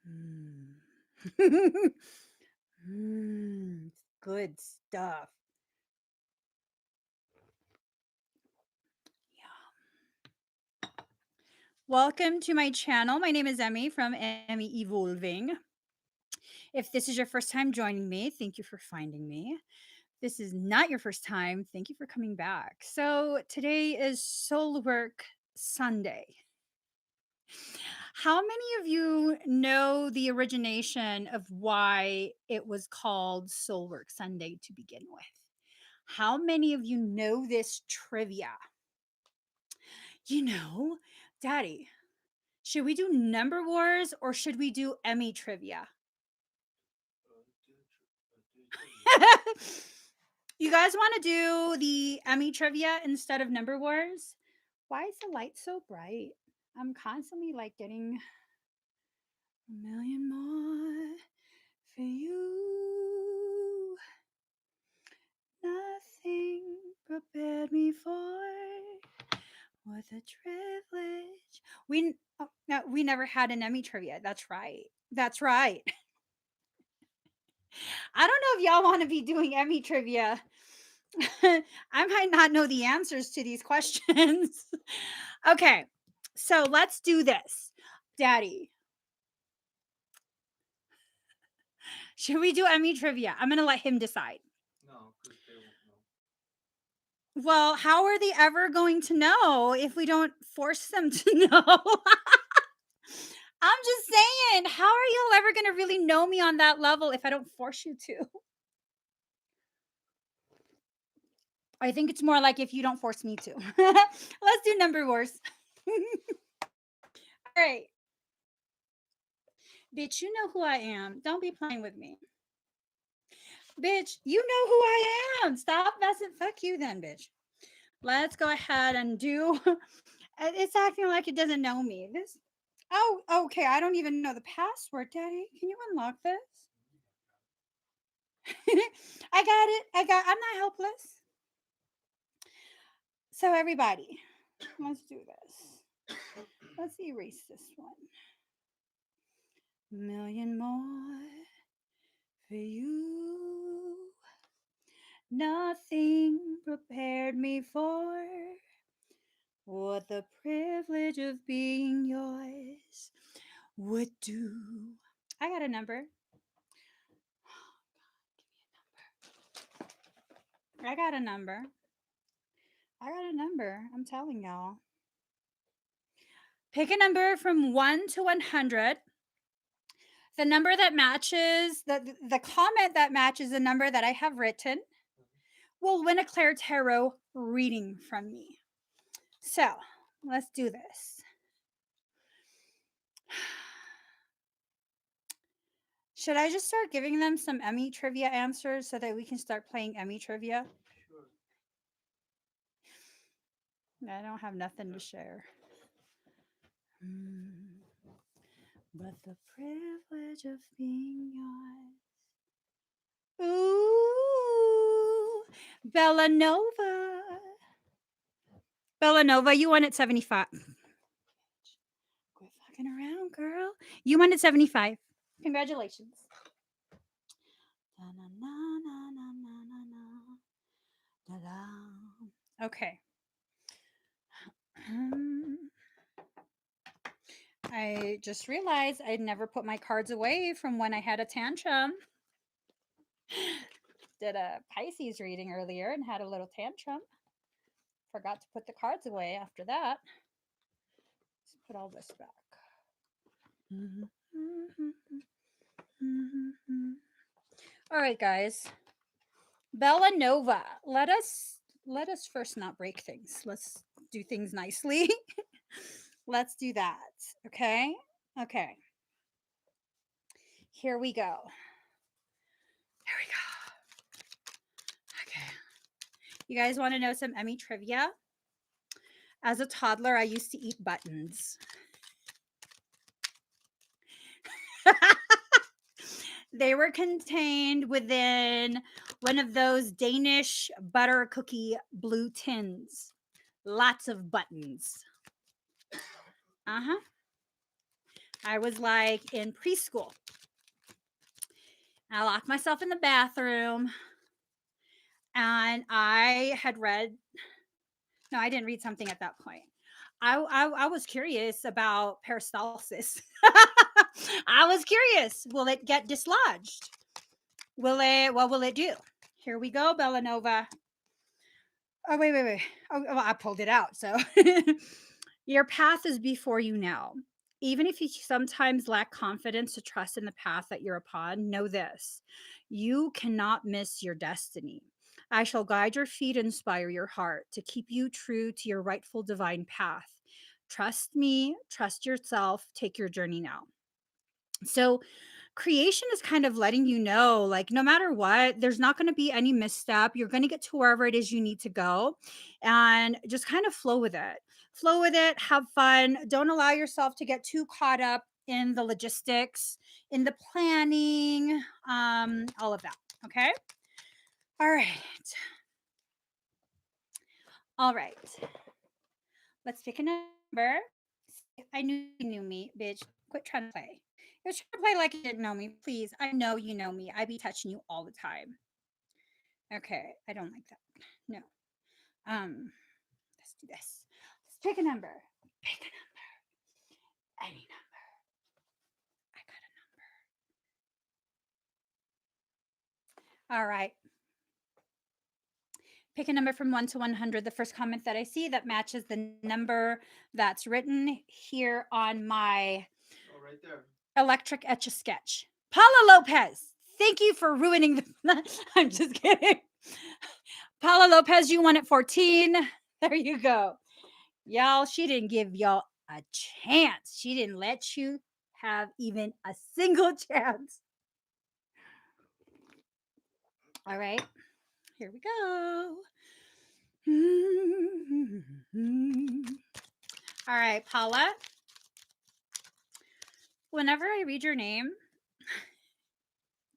Mm. Mm, good stuff. Yeah. Welcome to my channel. My name is Emmy from Emmy Evolving. If this is your first time joining me, thank you for finding me. This is not your first time, thank you for coming back. So today is SoulWork Sunday. How many of you know the origination of why it was called SoulWork Sunday to begin with? How many of you know this trivia? Daddy, should we do number wars or should we do Emmy trivia? You guys want to do the Emmy trivia instead of number wars? Why is the light so bright? I'm constantly like getting a million more for you. Nothing prepared me for what a privilege. No, we never had an Emmy trivia. That's right. That's right. I don't know if y'all want to be doing Emmy trivia. I might not know the answers to these questions. Okay, so let's do this. Daddy, should we do Emmy trivia? I'm going to let him decide. No, because they won't know. Well, how are they ever going to know if we don't force them to know? I'm just saying, how are y'all ever going to really know me on that level if I don't force you to? I think it's more like if you don't force me to. Let's do number wars. All right. Bitch, you know who I am. Don't be playing with me. Bitch, you know who I am. Stop messing. Fuck you then, bitch. Let's go ahead and do. It's acting like it doesn't know me. This. Oh, okay. I don't even know the password, Daddy. Can you unlock this? I got it. I'm not helpless. So everybody, let's do this. Let's erase this one. A million more for you. Nothing prepared me for what the privilege of being yours would do. I got a number. I got a number. I got a number. I'm telling y'all. Pick a number from 1 to 100. The number that matches, the comment that matches the number that I have written will win a Claire Tarot reading from me. So let's do this. Should I just start giving them some Emmy trivia answers so that we can start playing Emmy trivia? Sure. I don't have nothing to share. But the privilege of being yours. Ooh, Bellanova. Bellanova, you won at 75. Quit fucking around, girl. You won at 75. Congratulations. Okay. I just realized I'd never put my cards away from when I had a tantrum. Did a Pisces reading earlier and had a little tantrum. Forgot to put the cards away after that. Let's put all this back. All right, guys. Bellanova. Let us first not break things. Let's do things nicely. Let's do that. Okay? Okay. Here we go. Here we go. Okay. You guys want to know some Emmy trivia? As a toddler, I used to eat buttons. They were contained within one of those Danish butter cookie blue tins. Lots of buttons. Uh-huh. I was like in preschool. I locked myself in the bathroom and I had read, no, I didn't read something at that point. I was curious about peristalsis. I was curious. Will it get dislodged? What will it do? Here we go, Bellanova. Oh, wait. Oh, well, I pulled it out. So your path is before you now. Even if you sometimes lack confidence to trust in the path that you're upon, know this: you cannot miss your destiny. I shall guide your feet, inspire your heart to keep you true to your rightful divine path. Trust me, trust yourself, take your journey now. So, creation is kind of letting you know, like, no matter what, there's not going to be any misstep. You're going to get to wherever it is you need to go, and just kind of flow with it. Flow with it, have fun. Don't allow yourself to get too caught up in the logistics, in the planning, all of that. Okay. All right. All right. Let's pick a number. I knew you knew me, bitch. Quit trying to play. You're trying to play like you didn't know me. Please. I know you know me. I be touching you all the time. Okay. I don't like that. No. Let's do this. Let's pick a number. Pick a number. Any number. I got a number. All right. Pick a number from 1 to 100. The first comment that I see that matches the number that's written here on my right there. electric etch a sketch. Paula Lopez, thank you for ruining the. I'm just kidding. Paula Lopez, you won at 14. There you go. Y'all, she didn't give y'all a chance. She didn't let you have even a single chance. All right, here we go. All right, Paula. Whenever I read your name,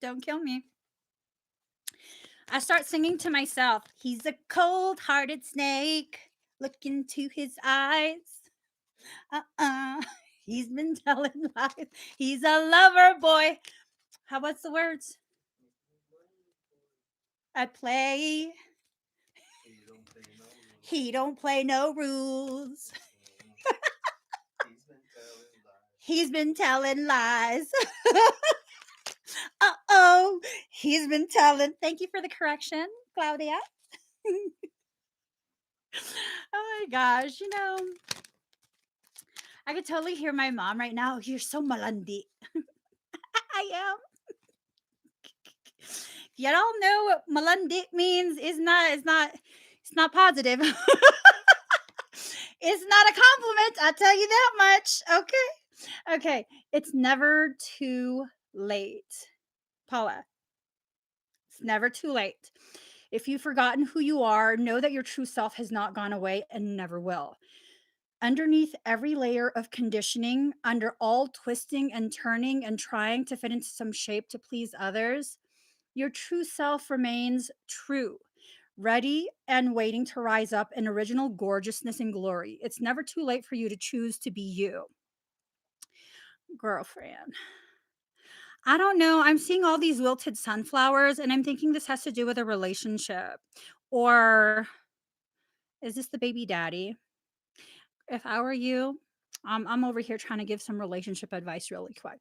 don't kill me. I start singing to myself. He's a cold-hearted snake. Look into his eyes. He's been telling lies. He's a lover boy. What's the words? I play. He don't play no rules. He's been telling lies. Uh-oh. He's been telling. Thank you for the correction, Claudia. Oh my gosh, I could totally hear my mom right now. You're so malandi. I am. You don't know what malandi means. It's not positive. It's not a compliment. I'll tell you that much. Okay. Okay. It's never too late. Paula, it's never too late. If you've forgotten who you are, know that your true self has not gone away and never will. Underneath every layer of conditioning, under all twisting and turning and trying to fit into some shape to please others, your true self remains true, ready and waiting to rise up in original gorgeousness and glory. It's never too late for you to choose to be you. Girlfriend. I don't know. I'm seeing all these wilted sunflowers and I'm thinking this has to do with a relationship. Or is this the baby daddy? If I were you, I'm over here trying to give some relationship advice really quick.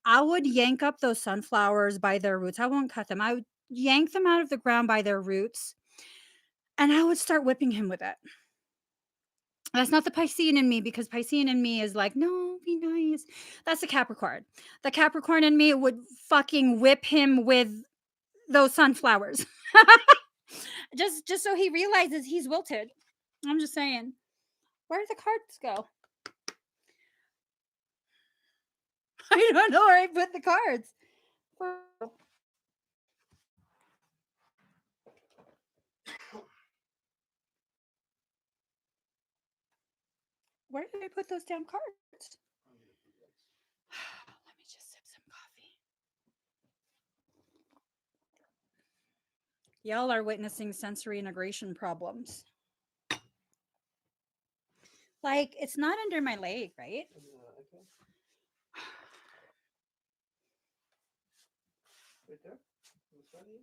I would yank up those sunflowers by their roots. I won't cut them. I would yank them out of the ground by their roots and I would start whipping him with it. That's not the Piscean in me because Piscean in me is like, no, be nice. That's the Capricorn. The Capricorn in me would fucking whip him with those sunflowers. just so he realizes he's wilted. I'm just saying. Where did the cards go? I don't know where I put the cards. Where did I put those damn cards? Let me just sip some coffee. Y'all are witnessing sensory integration problems. Like, it's not under my leg, right? Right there? On the side of you?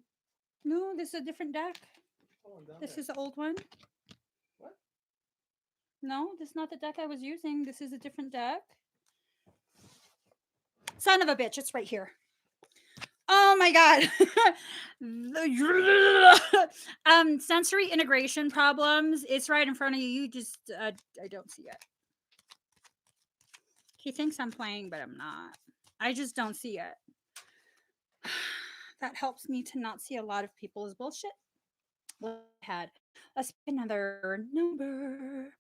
No, this is a different deck. Oh, down This there. is the old one. What? No, this is not the deck I was using. This is a different deck. Son of a bitch, it's right here. Oh my god. Sensory integration problems. It's right in front of you. You just I don't see it. He thinks I'm playing, but I'm not. I just don't see it. That helps me to not see a lot of people's bullshit. Let's pick another number.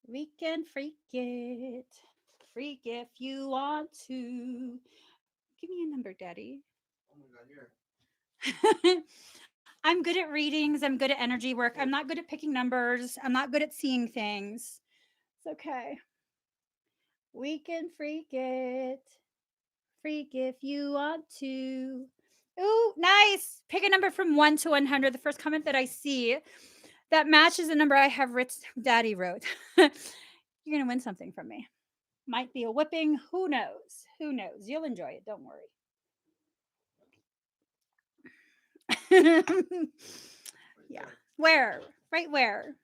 We can freak it. Freak if you want to. Give me a number, Daddy. Oh my god, here. I'm good at readings. I'm good at energy work. I'm not good at picking numbers. I'm not good at seeing things. It's okay. We can freak it. Freak if you want to. Ooh, nice. Pick a number from 1 to 100. The first comment that I see that matches the number I have Daddy wrote. You're going to win something from me. Might be a whipping. Who knows? Who knows? You'll enjoy it. Don't worry. Yeah. Where? Right where?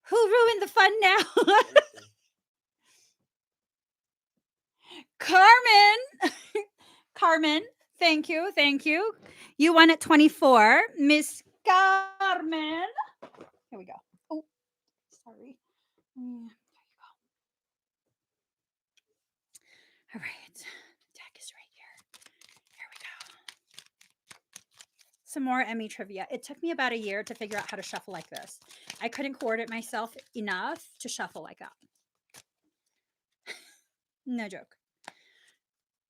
Who ruined the fun now? Carmen. Carmen. Thank you. Thank you. You won at 24. Miss Carmen. Here we go. Oh, sorry. There you go. All right. The deck is right here. Here we go. Some more Emmy trivia. It took me about a year to figure out how to shuffle like this. I couldn't coordinate myself enough to shuffle like that. No joke.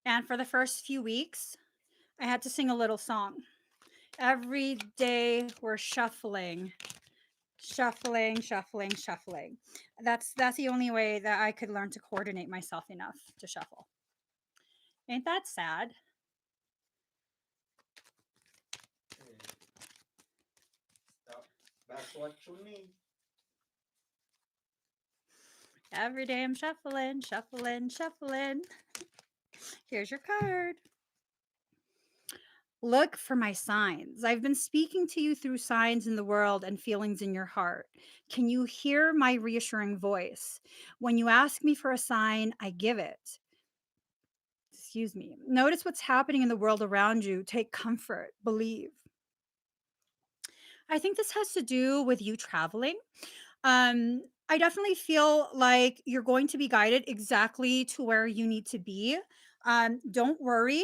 And for the first few weeks, I had to sing a little song. Every day we're shuffling. Shuffling, shuffling, shuffling. That's the only way that I could learn to coordinate myself enough to shuffle. Ain't that sad? That's what you need. Every day I'm shuffling, shuffling, shuffling. Here's your card. Look for my signs. I've been speaking to you through signs in the world and feelings in your heart. Can you hear my reassuring voice? When you ask me for a sign, I give it. Excuse me. Notice what's happening in the world around you. Take comfort, believe. I think this has to do with you traveling. I definitely feel like you're going to be guided exactly to where you need to be. Don't worry.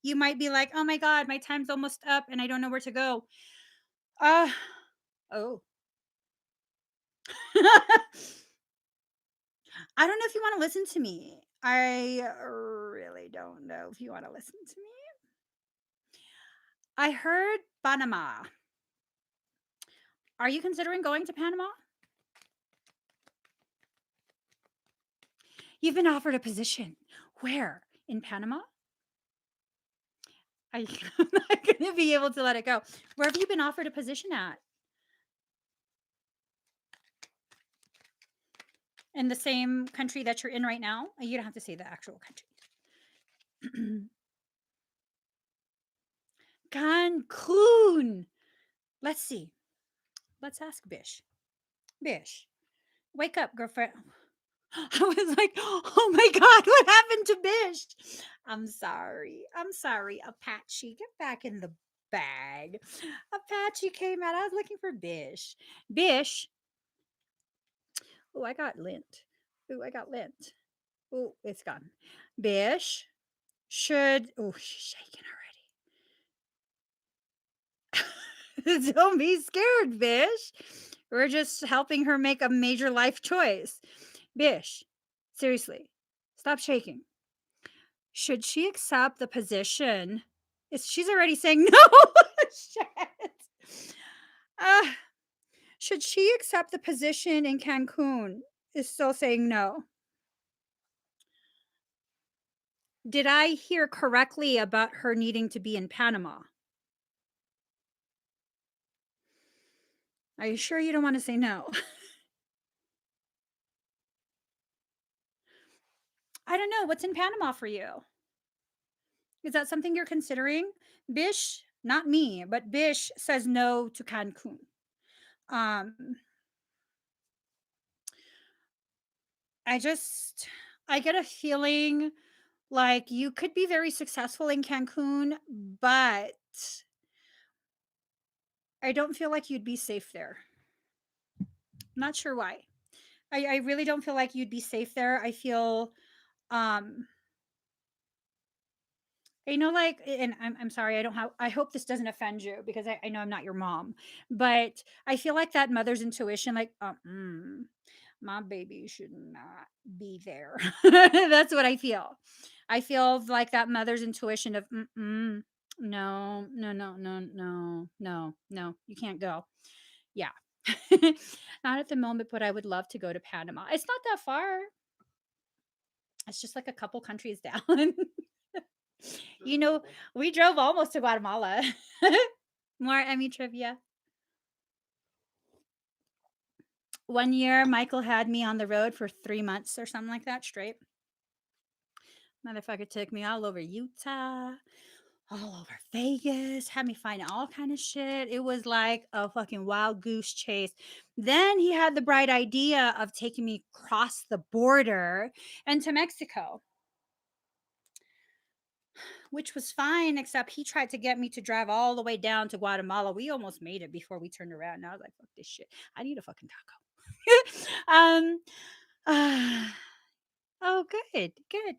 You might be like, oh my God, my time's almost up and I don't know where to go. Oh. I don't know if you want to listen to me. I really don't know if you want to listen to me. I heard Panama. Are you considering going to Panama? You've been offered a position. Where? In Panama? I'm not going to be able to let it go. Where have you been offered a position at? In the same country that you're in right now? You don't have to say the actual country. Cancun. Let's see. Let's ask Bish. Bish, wake up, girlfriend. I was like, oh my God, what happened to Bish? I'm sorry. I'm sorry, Apache. Get back in the bag. Apache came out. I was looking for Bish. Bish. Oh, I got lint. Oh, I got lint. Oh, it's gone. Bish should. Oh, she's shaking already. Don't be scared, Bish. We're just helping her make a major life choice. Bish, seriously, stop shaking. Should she accept the position? She's already saying no. Shit. Should she accept the position in Cancun? Is still saying no. Did I hear correctly about her needing to be in Panama? Are you sure you don't want to say no? I don't know. What's in Panama for you? Is that something you're considering? Bish, not me, but Bish says no to Cancun. Um, I just, I get a feeling like you could be very successful in Cancun, but I don't feel like you'd be safe there. Not sure why. I really don't feel like you'd be safe there. I feel, um, like, and I'm sorry, I don't have, I hope this doesn't offend you because I know I'm not your mom, but I feel like that mother's intuition, like, my baby should not be there. That's what I feel. I feel like that mother's intuition of, no, no, no, no, no, no, no, you can't go. Yeah. Not at the moment, but I would love to go to Panama. It's not that far. It's just like a couple countries down. Just a couple. We drove almost to Guatemala. More Emmy trivia. One year, Michael had me on the road for 3 months or something like that straight. Motherfucker took me all over Utah, all over Vegas, had me find all kind of shit. It was like a fucking wild goose chase. Then he had the bright idea of taking me across the border and to Mexico, which was fine, except he tried to get me to drive all the way down to Guatemala. We almost made it before we turned around. And I was like, fuck this shit. I need a fucking taco. uh, oh, good, good.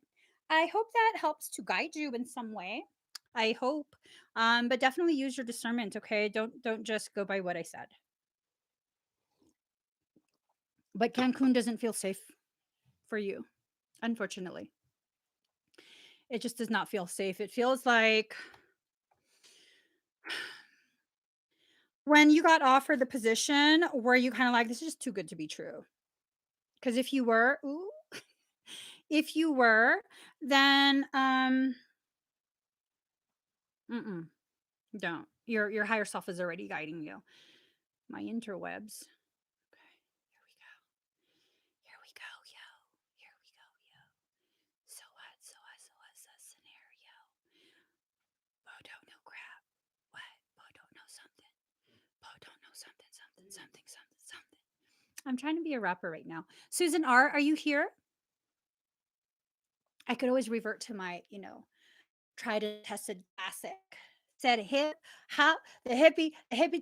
I hope that helps to guide you in some way. I hope. But definitely use your discernment, okay? Don't just go by what I said. But Cancun doesn't feel safe for you, unfortunately. It just does not feel safe. It feels like when you got offered the position, were you kind of like, this is just too good to be true? Because if you were, ooh, if you were, then mm-mm, don't. Your higher self is already guiding you. My interwebs. Okay, here we go. Here we go, yo. Here we go, yo. So what? So what? So what's the scenario? Bo don't know crap. What? Bo don't know something. Bo don't know something. Something. Something. Something. Something. I'm trying to be a rapper right now. Susan R, are you here? I could always revert to my, tried and tested classic. Said hip hop, the hippie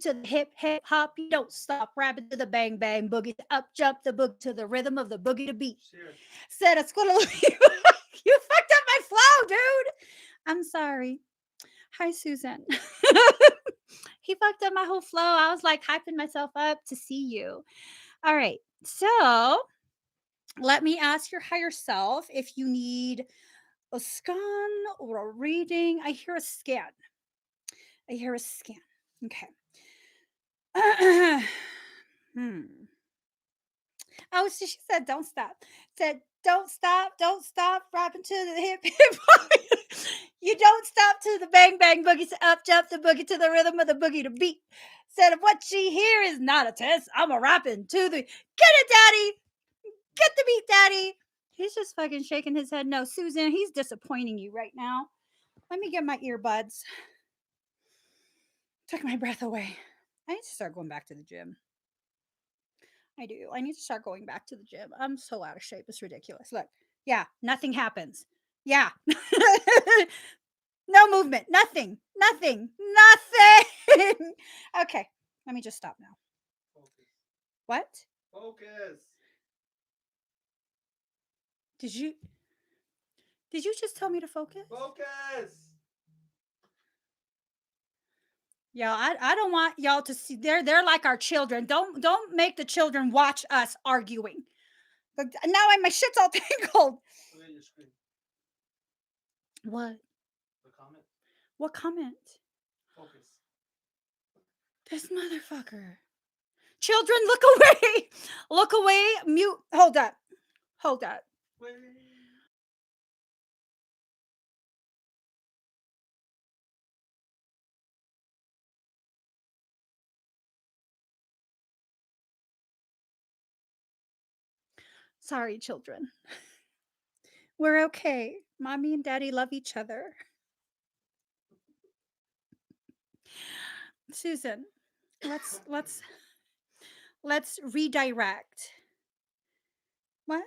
to the hip hop. You don't stop rapping to the bang bang boogie, up jump the book to the rhythm of the boogie to beat. Shit. Said a squirrel. You fucked up my flow, dude. I'm sorry. Hi, Susan. He fucked up my whole flow. I was like hyping myself up to see you. All right. So let me ask your higher self if you need a scan or a reading. I hear a scan. I hear a scan. Okay. hmm. Oh, so she said, don't stop. Said, don't stop, rapping to the hip hop. You don't stop to the bang bang boogie, up jump the boogie to the rhythm of the boogie to beat. Said, what she hear is not a test. I'm a rapping to the, get it, daddy. Get the beat, daddy. He's just fucking shaking his head. No, Susan, he's disappointing you right now. Let me get my earbuds. Took my breath away. I need to start going back to the gym. I do. I need to start going back to the gym. I'm so out of shape. It's ridiculous. Look, yeah, nothing happens. Yeah. No movement. Nothing. Nothing. Nothing. Okay. Let me just stop now. Focus. What? Focus. Did you just tell me to focus? Focus. Y'all, I don't want y'all to see they're like our children. Don't make the children watch us arguing. But now my shit's all tangled. Look at your screen. What? The comment. What comment? Focus. This motherfucker. Children, look away. Look away. Mute. Hold up. Hold up. Wait. Sorry, children. We're okay. Mommy and daddy love each other. Susan, let's redirect. What?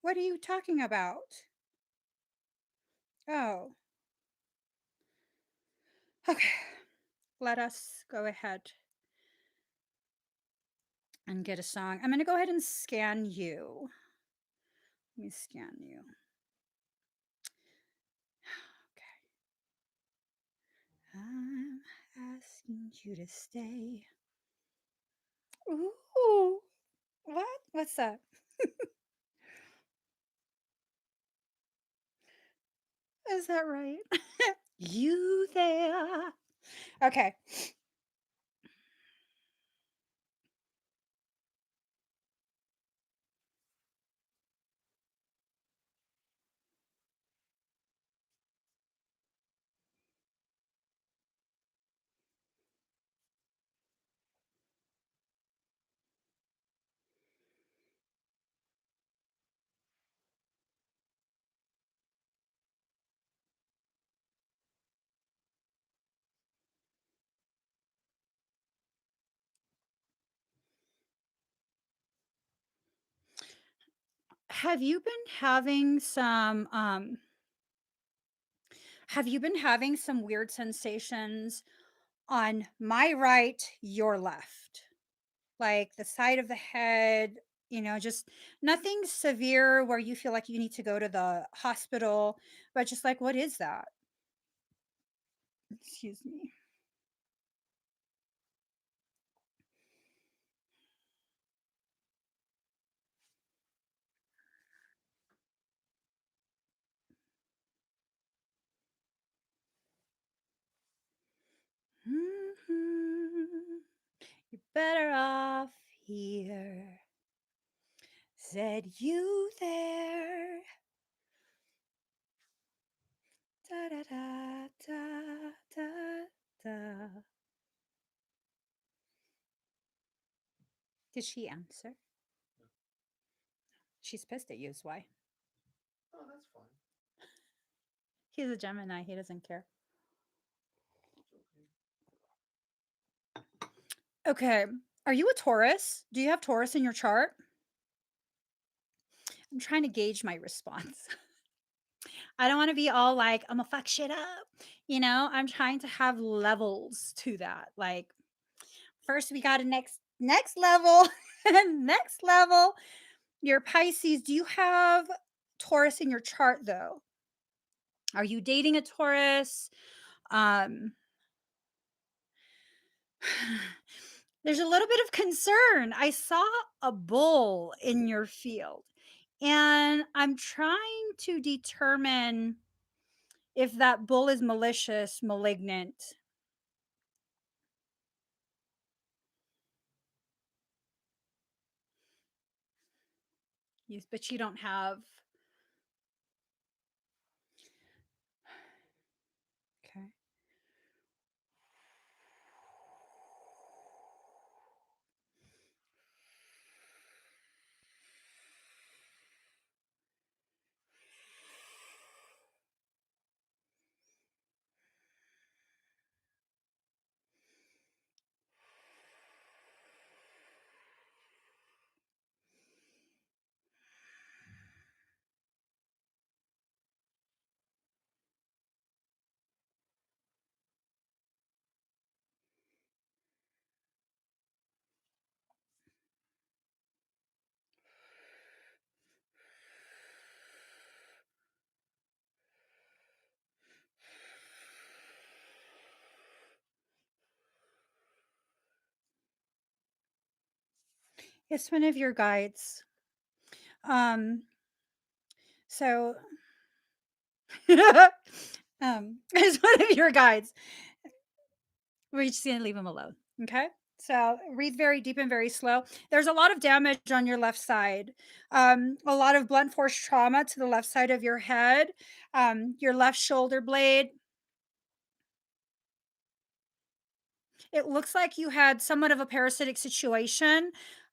What are you talking about? Oh, okay. Let us go ahead and get a song. I'm going to go ahead and scan you. Let me scan you. Okay. I'm asking you to stay. Ooh, what? What's that? Is that right? You there? Okay. Have you been having some weird sensations on my right, your left? Like the side of the head, just nothing severe where you feel like you need to go to the hospital, but just like, what is that? Excuse me. Mhm. You're better off here. Said you there. Da da da da da da. Did she answer? She's pissed at you, is why. Oh, that's fine. He's a Gemini. He doesn't care. Okay. Are you a Taurus? Do you have Taurus in your chart? I'm trying to gauge my response. I don't want to be all like, I'm gonna fuck shit up. I'm trying to have levels to that. Like, first we got a next level, next level. Your Pisces. Do you have Taurus in your chart though? Are you dating a Taurus? Um, there's a little bit of concern. I saw a bull in your field, and I'm trying to determine if that bull is malicious, malignant. Yes, but you don't have. Okay. It's one of your guides. Um, so it's one of your guides. We're just gonna leave him alone. Okay. So breathe very deep and very slow. There's a lot of damage on your left side. A lot of blunt force trauma to the left side of your head. Your left shoulder blade. It looks like you had somewhat of a parasitic situation.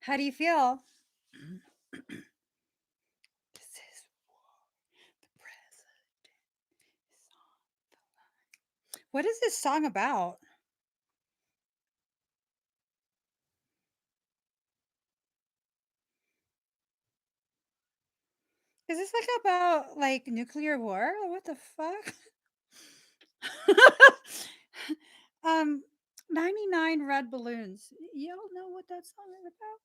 How do you feel? This is the president is on the line. What is this song about? Is this like about like nuclear war? What the fuck? 99 red balloons. Y'all know what that song is about?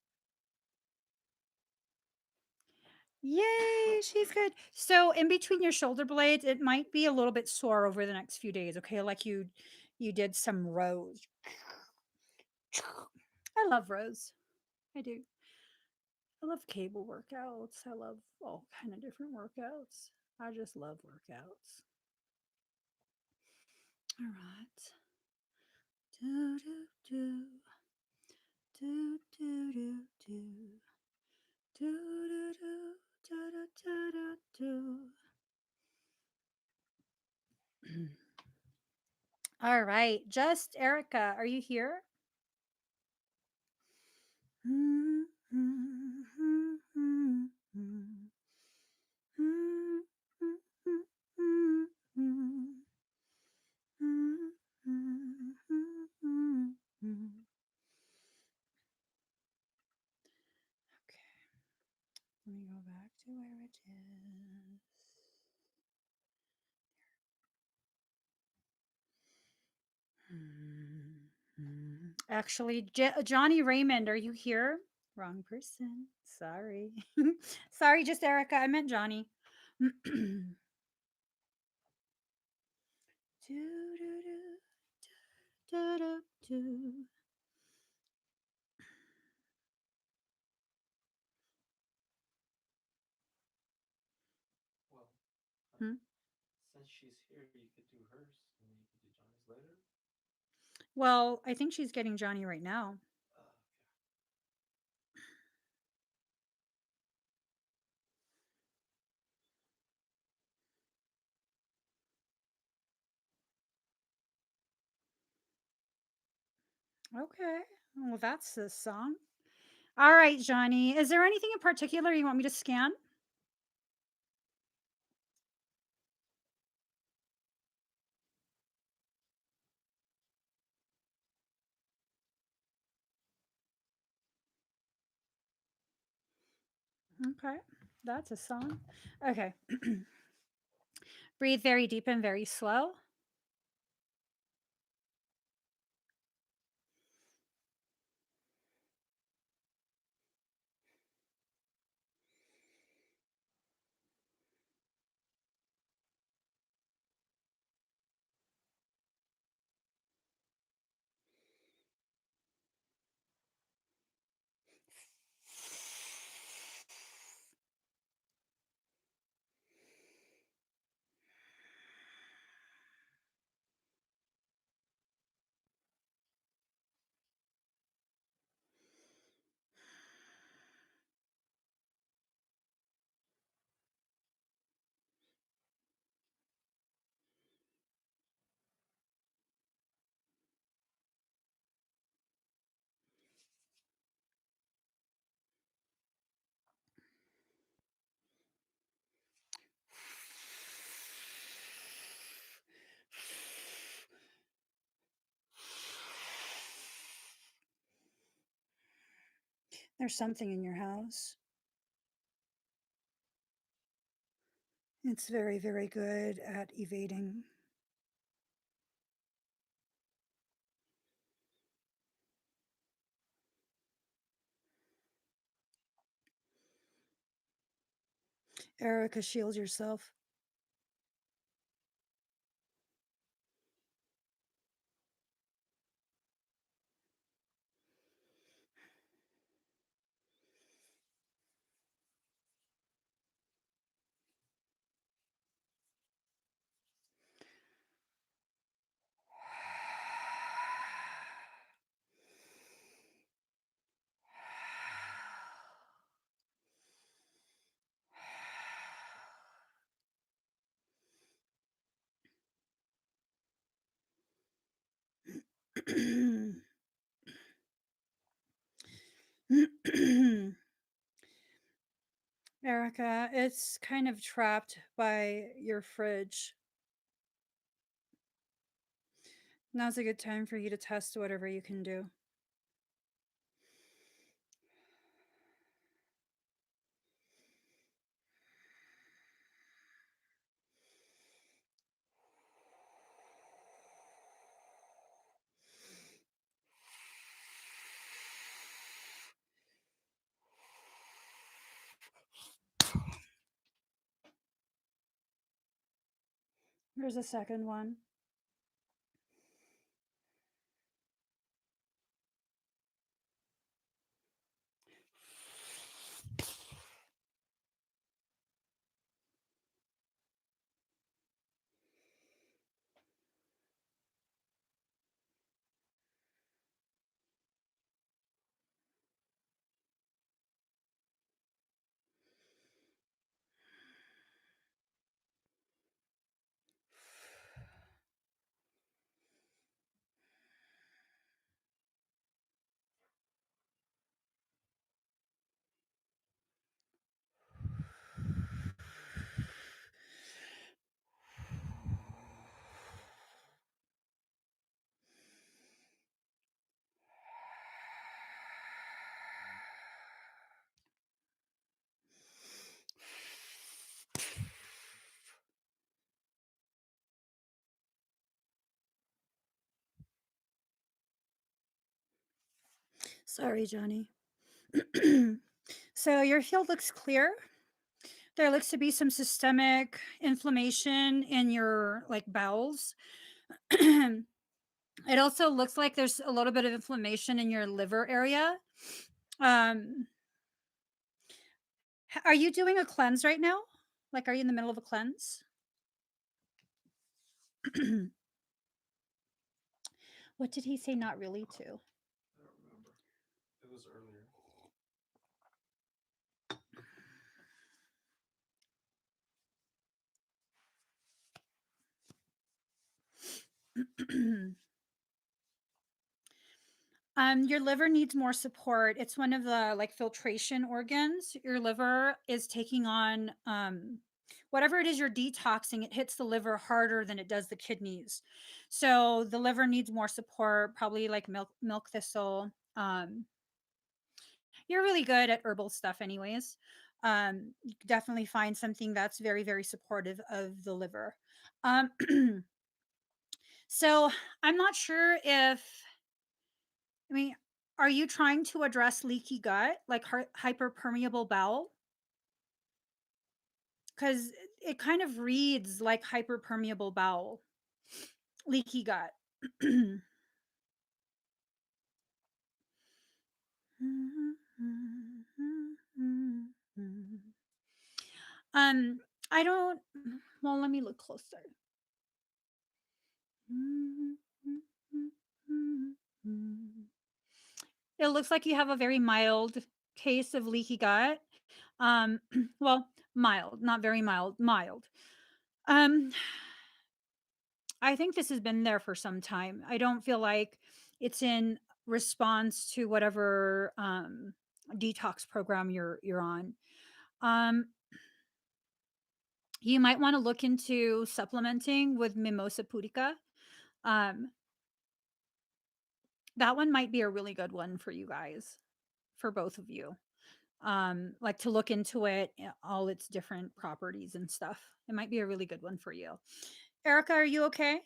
Yay, she's good. So in between your shoulder blades, it might be a little bit sore over the next few days, okay? Like you did some rows. I love rows. I do. I love cable workouts. I love all kind of different workouts. I just love workouts. All right. Do do do do do do do do do do do do do. All right, just Erica, are you here? Okay, let me go back to where it is. Actually, Johnny Raymond, are you here? Wrong person. Sorry. Sorry, just Erica. I meant Johnny. Well, Hmm? since she's here, you could do hers, and then you could do Johnny's later. Well, I think she's getting Johnny right now. Okay. Well, that's the song. All right, Johnny. Is there anything in particular you want me to scan? Okay. That's a song. Okay. Breathe very deep and very slow. There's something in your house. It's very, very good at evading. Erica, shield yourself. Erica, it's kind of trapped by your fridge. Now's a good time for you to test whatever you can do. Here's a second one. Sorry, Johnny. So your field looks clear. There looks to be some systemic inflammation in your like bowels. It also looks like there's a little bit of inflammation in your liver area. Um, are you doing a cleanse right now? Like, are you in the middle of a cleanse? What did he say? Not really to. I don't remember. It was earlier. Your liver needs more support. It's one of the like filtration organs. Your liver is taking on whatever it is you're detoxing, it hits the liver harder than it does the kidneys. So the liver needs more support, probably like milk thistle. You're really good at herbal stuff anyways. You could definitely find something that's very, very supportive of the liver. Um, so I'm not sure if I mean, are you trying to address leaky gut, like hyperpermeable bowel? Because it kind of reads like hyperpermeable bowel, leaky gut. um, I don't. Well, let me look closer. It looks like you have a very mild case of leaky gut. Um, well, mild, not very mild, mild. Um, I think this has been there for some time. I don't feel like it's in response to whatever detox program you're on. Um, you might want to look into supplementing with mimosa pudica. Um, that one might be a really good one for you guys, for both of you. Like to look into it, all its different properties and stuff. It might be a really good one for you. Erica, are you okay?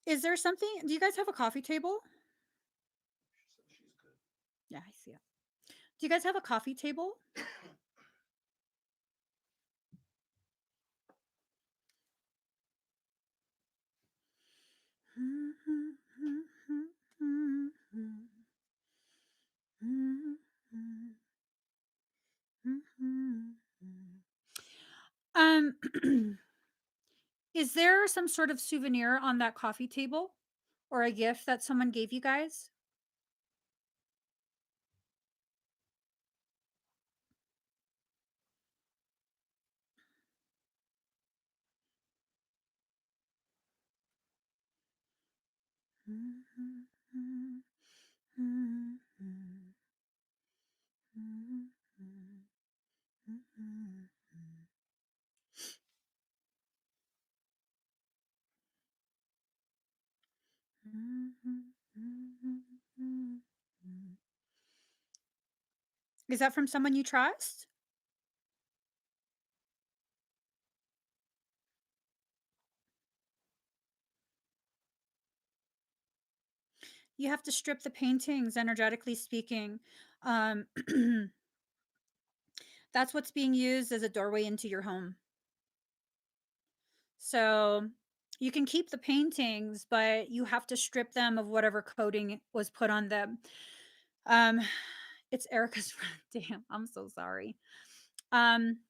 Is there something? Do you guys have a coffee table? She said she's good. Yeah, I see it. Do you guys have a coffee table? Um, is there some sort of souvenir on that coffee table or a gift that someone gave you guys? Is that from someone you trust? You have to strip the paintings, energetically speaking. Um, that's what's being used as a doorway into your home. So you can keep the paintings, but you have to strip them of whatever coating was put on them. Um, it's Erica's friend. Damn, I'm so sorry. Um,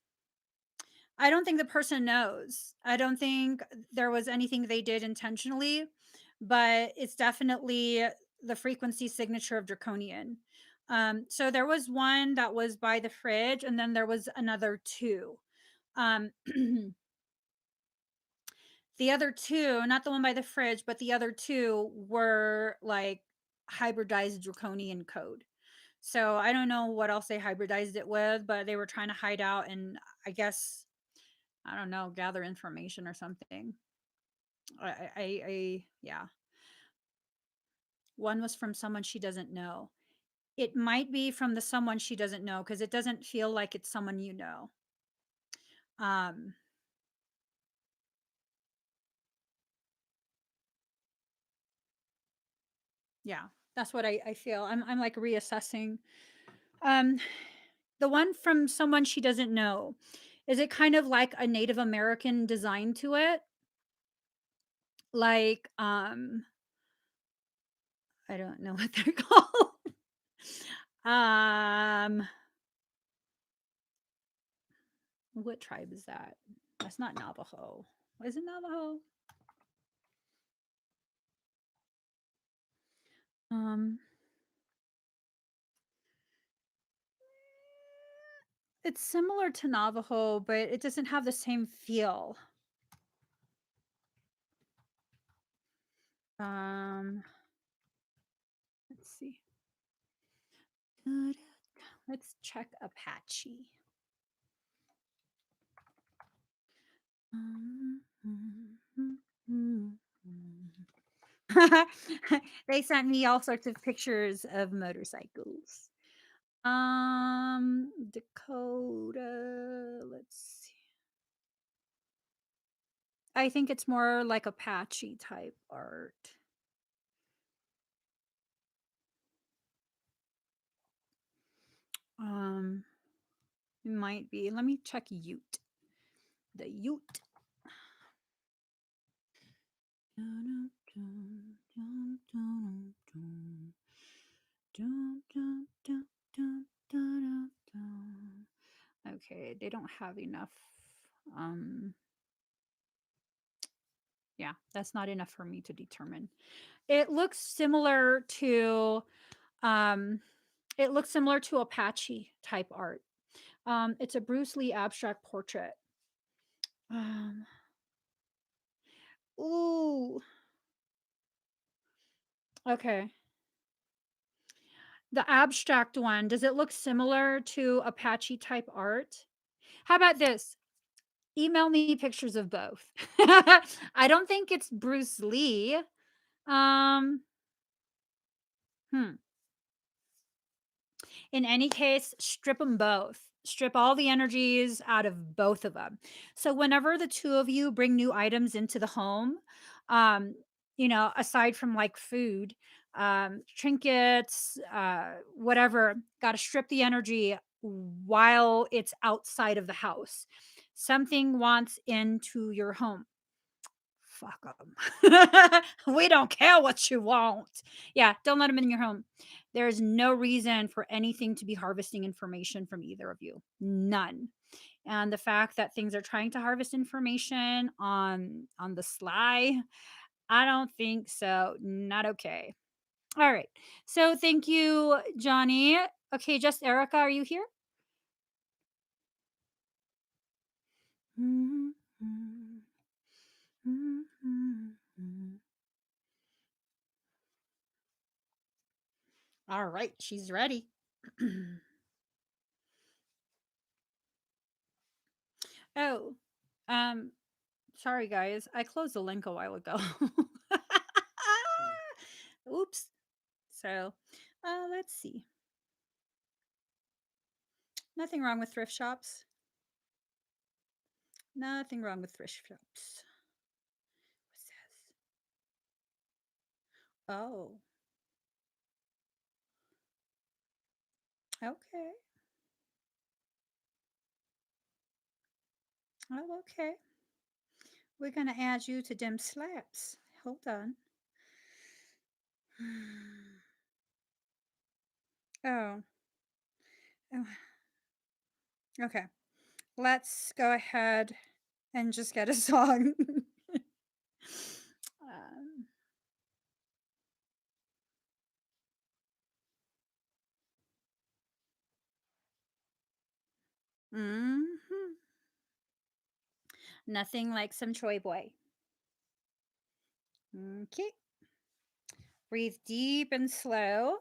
I don't think the person knows. I don't think there was anything they did intentionally, but it's definitely the frequency signature of draconian. So there was one that was by the fridge, and then there was another two. Um, the other two, not the one by the fridge, but the other two were like hybridized draconian code. So I don't know what else they hybridized it with, but they were trying to hide out and I guess I don't know, gather information or something. Yeah. One was from someone she doesn't know. It might be from the someone she doesn't know because it doesn't feel like it's someone you know. Um, yeah, that's what I feel. I'm like reassessing. Um, the one from someone she doesn't know, is it kind of like a Native American design to it? Like, I don't know what they're called. um, what tribe is that? That's not Navajo. Is it Navajo? Um, it's similar to Navajo, but it doesn't have the same feel. Um, let's see. Let's check Apache. They sent me all sorts of pictures of motorcycles. Dakota, let's see. I think it's more like Apache type art. Um, it might be. Let me check Ute. The Ute. Okay, they don't have enough. Um, yeah, that's not enough for me to determine. It looks similar to um it looks similar to Apache type art. It's a Bruce Lee abstract portrait. Um, ooh, okay. The abstract one, does it look similar to Apache type art? How about this? Email me pictures of both. I don't think it's Bruce Lee. Um, hmm. In any case, strip them both. Strip all the energies out of both of them. So whenever the two of you bring new items into the home, um, aside from like food, trinkets, whatever, got to strip the energy while it's outside of the house. Something wants into your home. Fuck them. We don't care what you want. Yeah, don't let them in your home. There's no reason for anything to be harvesting information from either of you. None. And the fact that things are trying to harvest information on the sly, I don't think so. Not okay. All right. So thank you, Johnny. Okay, just Erica, are you here? All right, she's ready. Oh, um, sorry guys, I closed the link a while ago. Hmm. Oops. So, let's see. Nothing wrong with thrift shops. Nothing wrong with thrift shops. What's this? Oh, okay. Oh, okay. We're gonna add you to dim slaps. Hold on. Oh, oh, okay. Let's go ahead and just get a song. um, mhm. Nothing like some Troy Boy. Okay. Breathe deep and slow.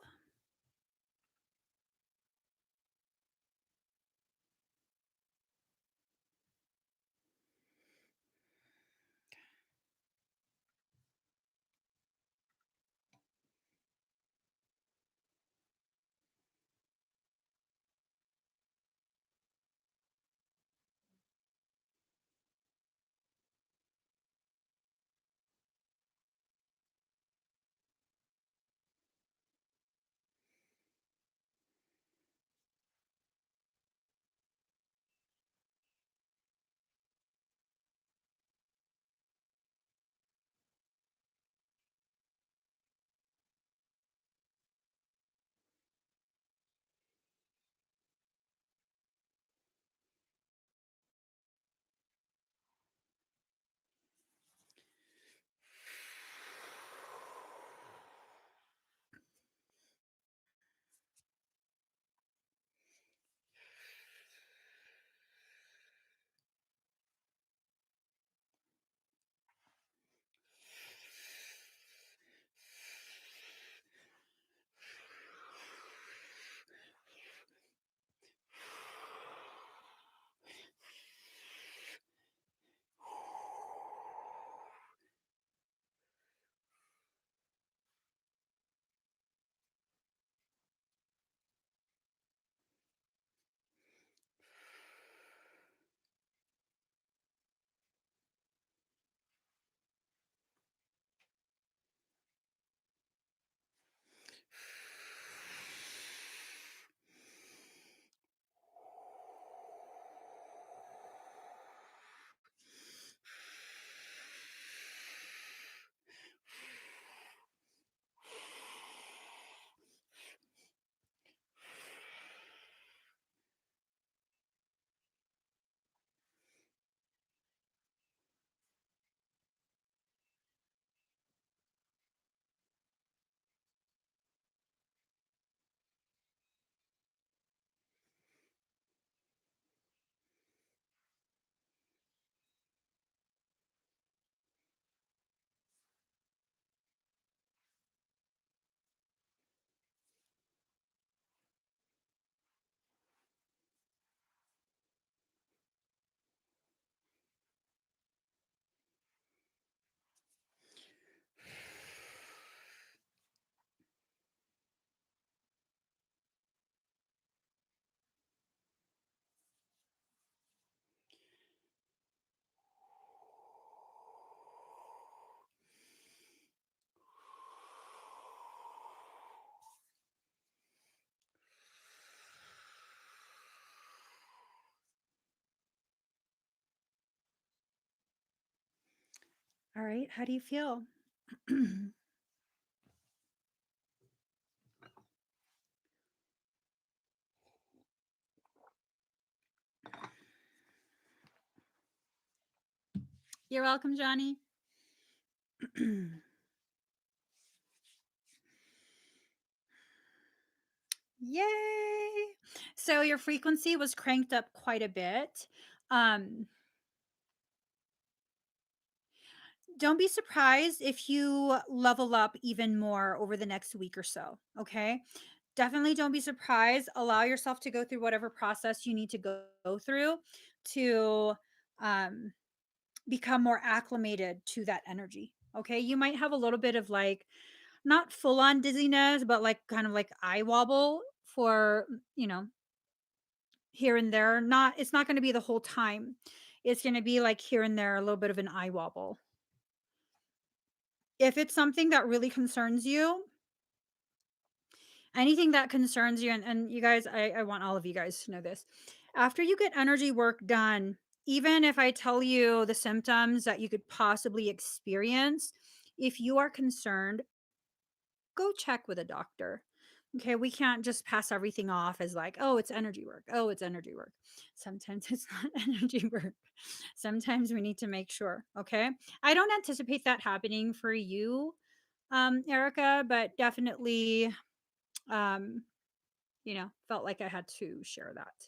All right. How do you feel? You're welcome, Johnny. Yay! So your frequency was cranked up quite a bit. Um, don't be surprised if you level up even more over the next week or so. Okay. Definitely don't be surprised. Allow yourself to go through whatever process you need to go through to um, become more acclimated to that energy. Okay. You might have a little bit of like, not full on dizziness, but like kind of like eye wobble for, here and there. It's not going to be the whole time. It's going to be like here and there, a little bit of an eye wobble. If it's something that really concerns you, anything that concerns you, and you guys, I want all of you guys to know this. After you get energy work done, even if I tell you the symptoms that you could possibly experience, if you are concerned, go check with a doctor. Okay, we can't just pass everything off as like, oh, it's energy work. Oh, it's energy work. Sometimes it's not energy work. Sometimes we need to make sure. Okay. I don't anticipate that happening for you, Erica, but definitely, um, felt like I had to share that.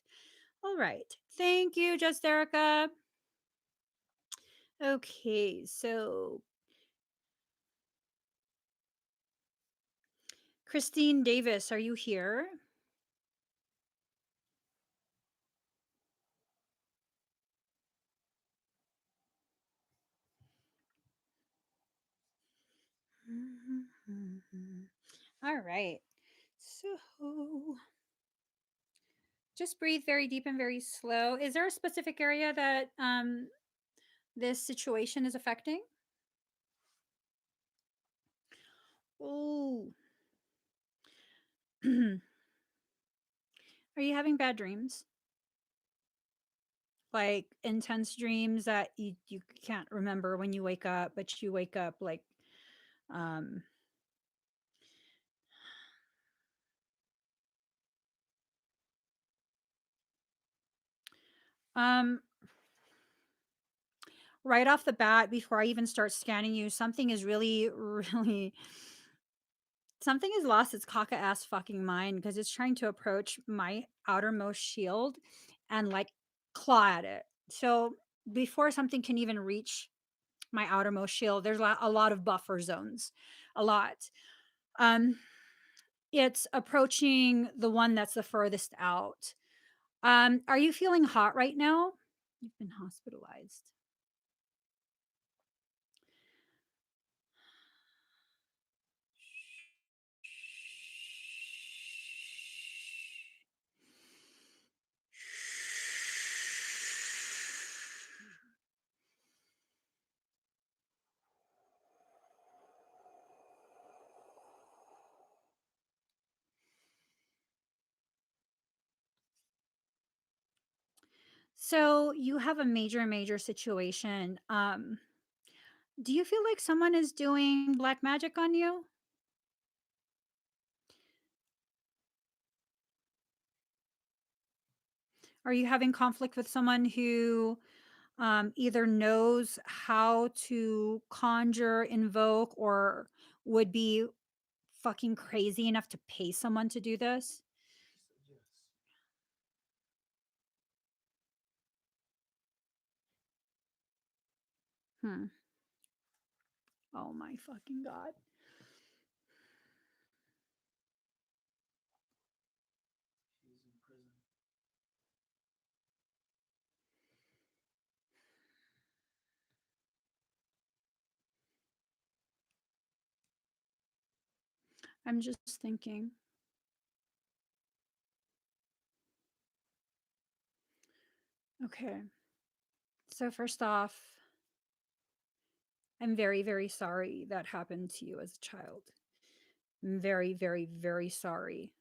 All right. Thank you, Just Erica. Okay, so Christine Davis, are you here? All right. So just breathe very deep and very slow. Is there a specific area that this situation is affecting? Oh, are you having bad dreams? Like intense dreams that you can't remember when you wake up, but you wake up like um um right off the bat, before I even start scanning you, something is really, really, something has lost its caca ass fucking mind because it's trying to approach my outermost shield and like claw at it. So before something can even reach my outermost shield, there's a lot of buffer zones, a lot. Um, it's approaching the one that's the furthest out. Are you feeling hot right now? You've been hospitalized. So you have a major, major situation. Do you feel like someone is doing black magic on you? Are you having conflict with someone who either knows how to conjure, invoke, or would be fucking crazy enough to pay someone to do this? She said yes. Hmm. Oh my fucking god. She's in prison. I'm just thinking. Okay. So first off, I'm very, very sorry that happened to you as a child. I'm very, very, very sorry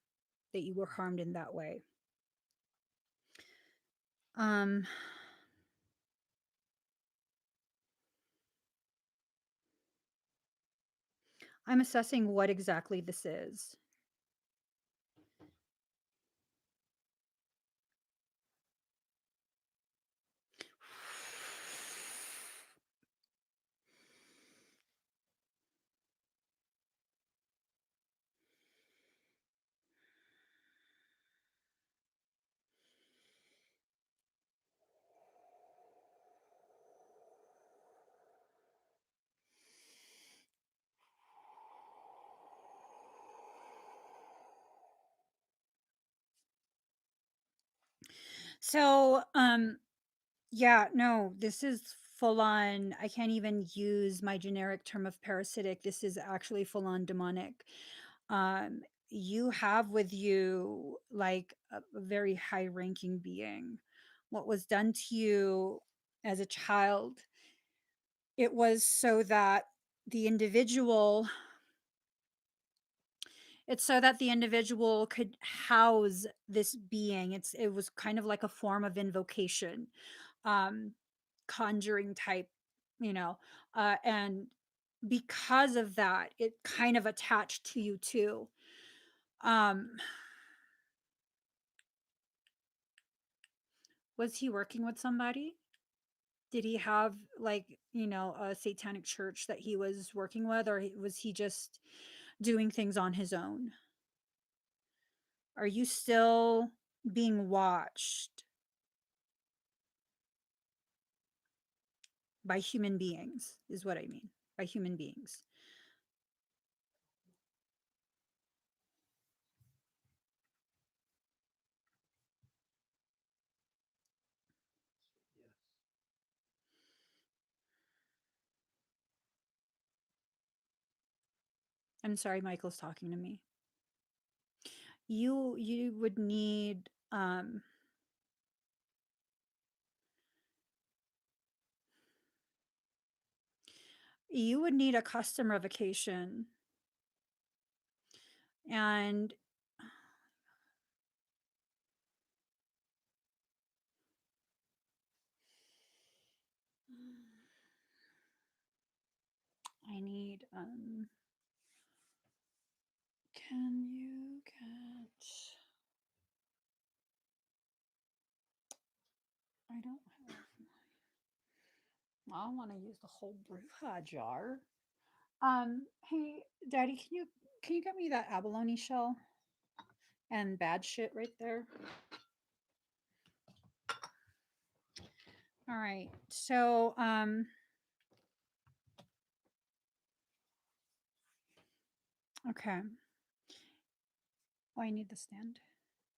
that you were harmed in that way. Um, I'm assessing what exactly this is. So, yeah, no, this is full on. I can't even use my generic term of parasitic. This is actually full on demonic. Um, you have with you like a very high ranking being. What was done to you as a child, it was so that the individual it's so that the individual could house this being. It was kind of like a form of invocation, um, conjuring type, you know, and because of that, it kind of attached to you too. Um, was he working with somebody? Did he have like, a satanic church that he was working with, or was he just doing things on his own? Are you still being watched by human beings, is what I mean, by human beings? Yes. I'm sorry, Michael's talking to me. You would need you would need a custom revocation, and I need can you get I don't have I want to use the whole bruja jar. Hey, Daddy, can you get me that abalone shell and bad shit right there? All right. So, okay. Oh, I need the stand.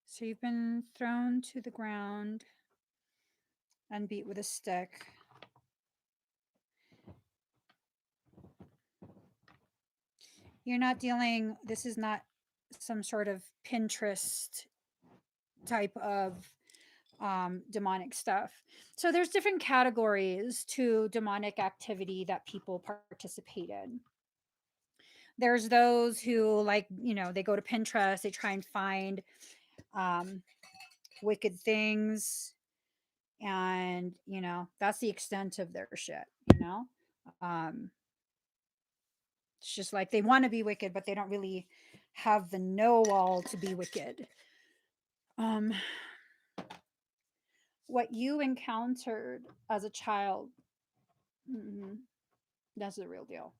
So you've been thrown to the ground and beat with a stick. You're not dealing, this is not some sort of Pinterest type of demonic stuff. So there's different categories to demonic activity that people participate in. There's those who, like, they go to Pinterest, they try and find um, wicked things, and that's the extent of their shit. Um, it's just like they want to be wicked, but they don't really have the know-all to be wicked. Um, what you encountered as a child, mhm, that's the real deal.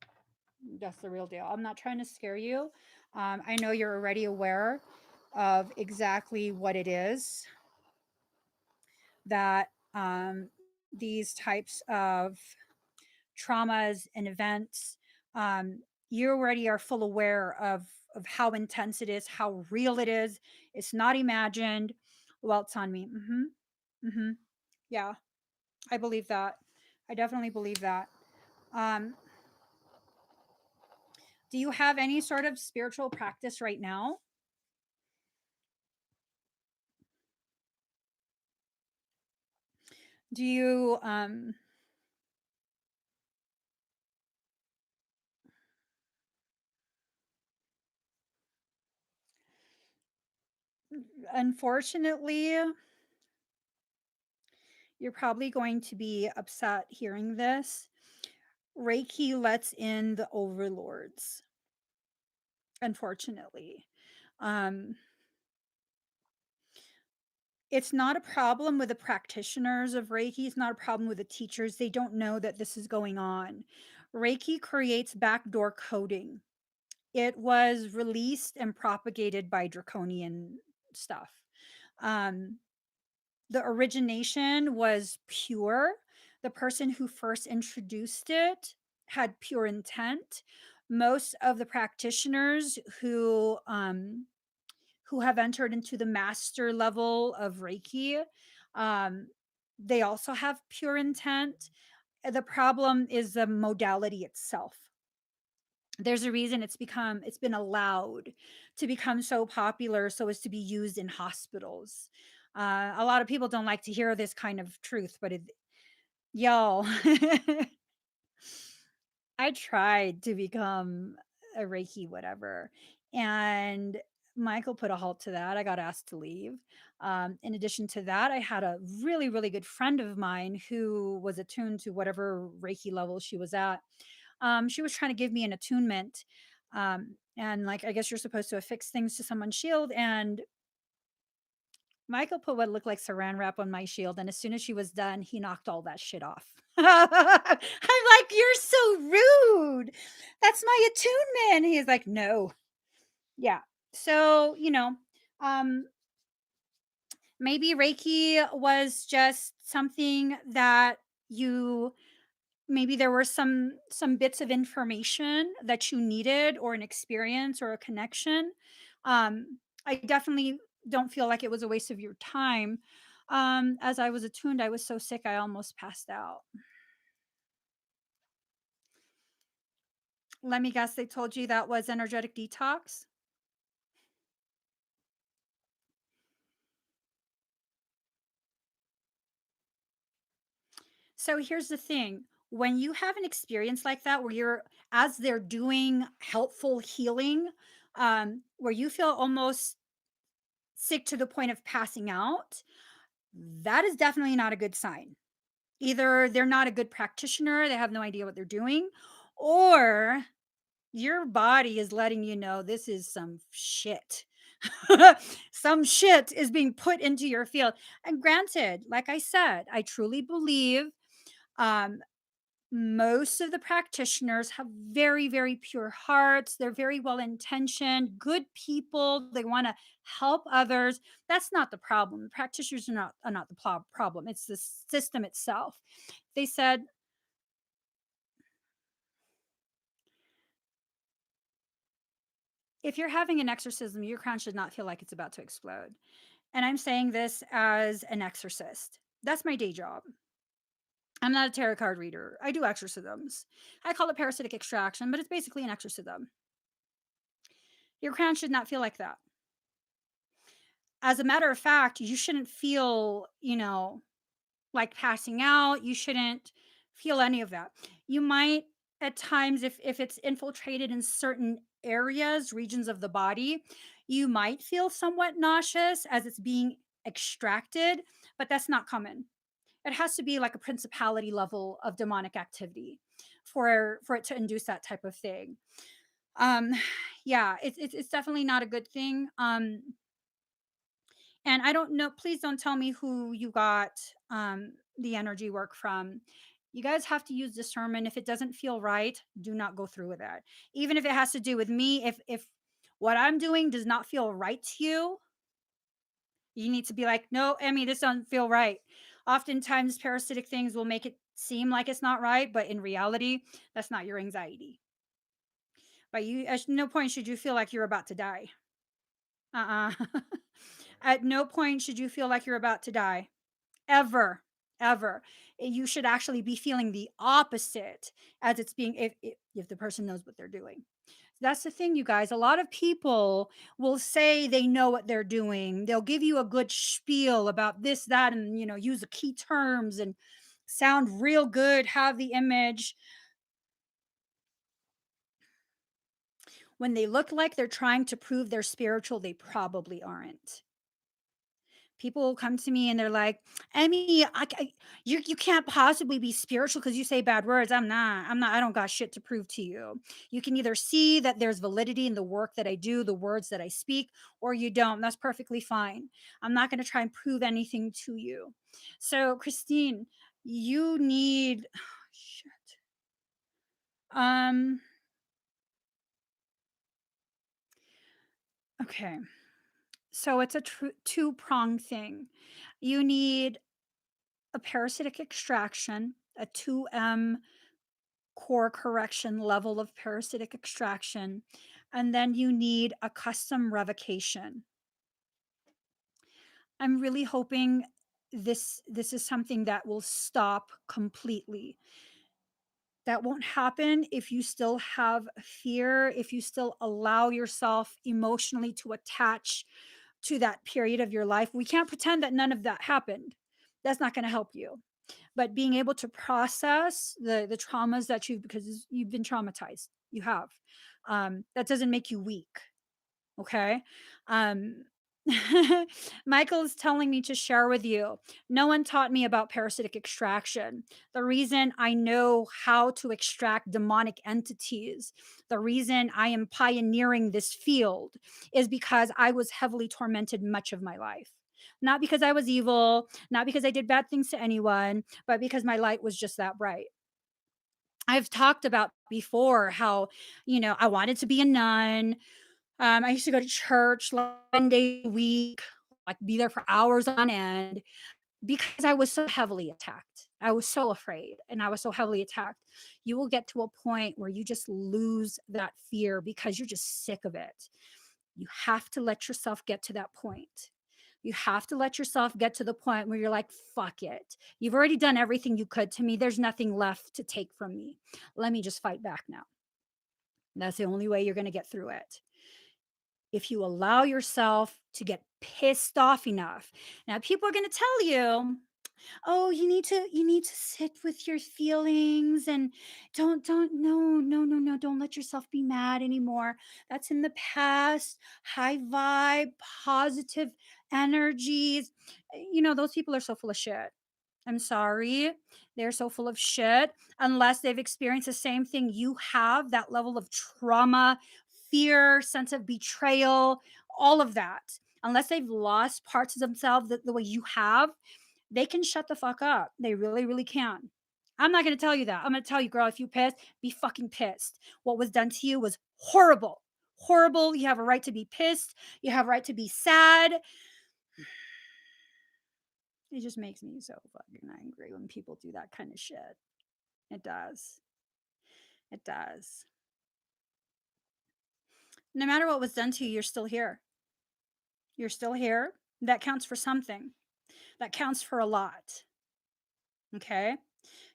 That's the real deal. I'm not trying to scare you. I know you're already aware of exactly what it is that these types of traumas and events, um, you already are full aware of how intense it is, how real it is. It's not imagined. Well, it's on me. Mm-hmm. Yeah, I believe that. I definitely believe that. Um, do you have any sort of spiritual practice right now? Do you unfortunately, you're probably going to be upset hearing this. Reiki lets in the overlords, unfortunately. Um, it's not a problem with the practitioners of Reiki. It's not a problem with the teachers. They don't know that this is going on. Reiki creates backdoor coding. It was released and propagated by draconian stuff. Um, the origination was pure. The person who first introduced it had pure intent. Most of the practitioners who have entered into the master level of Reiki Um, they also have pure intent. The problem is the modality itself. There's a reason it's been allowed to become so popular so as to be used in hospitals. A lot of people don't like to hear this kind of truth, but y'all, I tried to become a Reiki whatever, and Michael put a halt to that. I got asked to leave. In addition to that, I had a really, really good friend of mine who was attuned to whatever Reiki level she was at. She was trying to give me an attunement. And like, I guess you're supposed to affix things to someone's shield. And Michael put what looked like saran wrap on my shield. And as soon as she was done, he knocked all that shit off. I'm like, you're so rude. That's my attunement. He's like, no. Yeah. So, um, maybe Reiki was just something that you maybe there were some bits of information that you needed or an experience or a connection. I definitely don't feel like it was a waste of your time. As I was attuned, I was so sick I almost passed out. Let me guess, they told you that was energetic detox. So here's the thing, when you have an experience like that where you're as they're doing helpful healing, where you feel almost sick to the point of passing out, that is definitely not a good sign. Either they're not a good practitioner, they have no idea what they're doing, or your body is letting you know this is some shit. Some shit is being put into your field. And granted, like I said, I truly believe um, most of the practitioners have very, very pure hearts. They're very well intentioned, good people. They want to help others. That's not the problem. The practitioners are not the problem. It's the system itself. They said, if you're having an exorcism, your crown should not feel like it's about to explode. And I'm saying this as an exorcist. That's my day job. I'm not a tarot card reader. I do exorcisms. I call it parasitic extraction, but it's basically an exorcism. Your crown should not feel like that. As a matter of fact, you shouldn't feel, like passing out. You shouldn't feel any of that. You might at times, if it's infiltrated in certain areas, regions of the body, you might feel somewhat nauseous as it's being extracted, but that's not common. It has to be like a principality level of demonic activity for it to induce that type of thing. Um, yeah, it's definitely not a good thing. And I don't know, please don't tell me who you got the energy work from. You guys have to use discernment. If it doesn't feel right, do not go through with it. Even if it has to do with me, if what I'm doing does not feel right to you, you need to be like, no, Emmy, this doesn't feel right. Oftentimes, parasitic things will make it seem like it's not right, but in reality, that's not your anxiety. But at no point should you feel like you're about to die. Uh-uh. At no point should you feel like you're about to die. Ever, ever. You should actually be feeling the opposite as it's being if the person knows what they're doing. That's the thing, you guys. A lot of people will say they know what they're doing. They'll give you a good spiel about this, that, and use the key terms and sound real good, have the image. When they look like they're trying to prove they're spiritual, they probably aren't. People will come to me and they're like, Emmy, you can't possibly be spiritual because you say bad words. I'm not, I don't got shit to prove to you. You can either see that there's validity in the work that I do, the words that I speak, or you don't. That's perfectly fine. I'm not going to try and prove anything to you. So, Christine, you need, shit. Um, okay. So it's a two-prong thing. You need a parasitic extraction, a 2M core correction level of parasitic extraction, and then you need a custom revocation. I'm really hoping. this is something that will stop completely. That won't happen if you still have fear, if you still allow yourself emotionally to attach to that period of your life. We can't pretend that none of that happened. That's not going to help you. But being able to process the traumas that you've, because you've been traumatized, you have, that doesn't make you weak. Okay. Um, Michael is telling me to share with you. No one taught me about parasitic extraction. The reason I know how to extract demonic entities, the reason I am pioneering this field is because I was heavily tormented much of my life. Not because I was evil, not because I did bad things to anyone, but because my light was just that bright. I've talked about before how, I wanted to be a nun. I used to go to church like 1 day a week, like be there for hours on end because I was so heavily attacked. I was so afraid and I was so heavily attacked. You will get to a point where you just lose that fear because you're just sick of it. You have to let yourself get to that point. You have to let yourself get to the point where you're like, fuck it. You've already done everything you could to me. There's nothing left to take from me. Let me just fight back now. That's the only way you're going to get through it. If you allow yourself to get pissed off enough. Now people are going to tell you, "Oh, you need to sit with your feelings and don't no, don't let yourself be mad anymore. That's in the past. High vibe, positive energies." Those people are so full of shit. I'm sorry. They're so full of shit unless they've experienced the same thing you have, that level of trauma, fear, sense of betrayal, all of that. Unless they've lost parts of themselves the way you have, they can shut the fuck up. They really, really can. I'm not going to tell you that. I'm going to tell you, girl, if you pissed, be fucking pissed. What was done to you was horrible. Horrible. You have a right to be pissed. You have a right to be sad. It just makes me so fucking angry when people do that kind of shit. It does. It does. No matter what was done to you, you're still here. You're still here. That counts for something. That counts for a lot. Okay?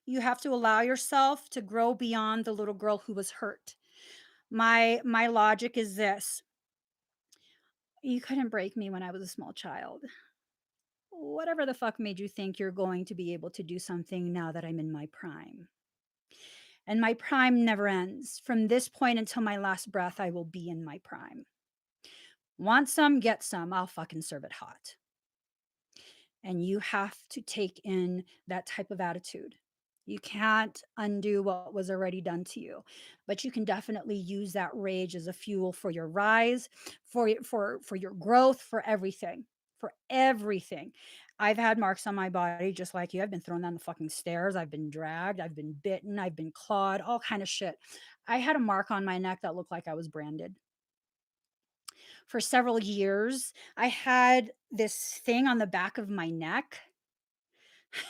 You have to allow yourself to grow beyond the little girl who was hurt. My logic is this. You couldn't break me when I was a small child. Whatever the fuck made you think you're going to be able to do something now that I'm in my prime? And my prime never ends. From this point until my last breath, I will be in my prime. Want some, get some. I'll fucking serve it hot. And you have to take in that type of attitude. You can't undo what was already done to you, but you can definitely use that rage as a fuel for your rise, for your growth, for everything, for everything. I've had marks on my body just like you. I've been thrown down the fucking stairs. I've been dragged. I've been bitten. I've been clawed. All kind of shit. I had a mark on my neck that looked like I was branded for several years. I had this thing on the back of my neck.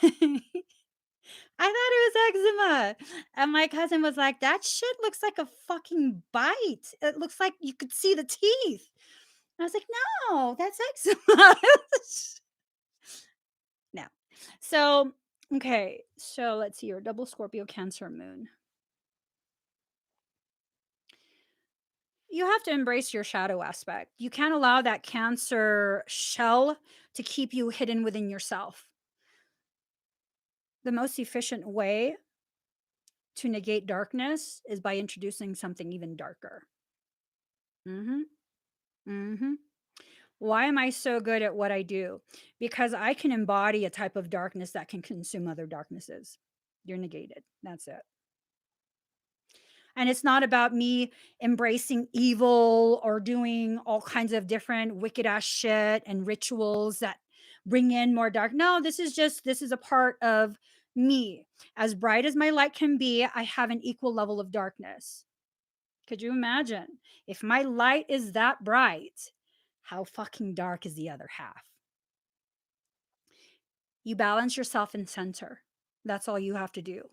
I thought it was eczema. And my cousin was like, that shit looks like a fucking bite. It looks like you could see the teeth. And I was like, no, that's eczema. No. So, okay. So let's see your double Scorpio Cancer moon. You have to embrace your shadow aspect. You can't allow that Cancer shell to keep you hidden within yourself. The most efficient way to negate darkness is by introducing something even darker. Mm-hmm. Mm-hmm. Why am I so good at what I do? Because I can embody a type of darkness that can consume other darknesses. You're negated. That's it. And it's not about me embracing evil or doing all kinds of different wicked ass shit and rituals that bring in more dark. No, this is a part of me. As bright as my light can be, I have an equal level of darkness. Could you imagine if my light is that bright? How fucking dark is the other half? You balance yourself in center. That's all you have to do.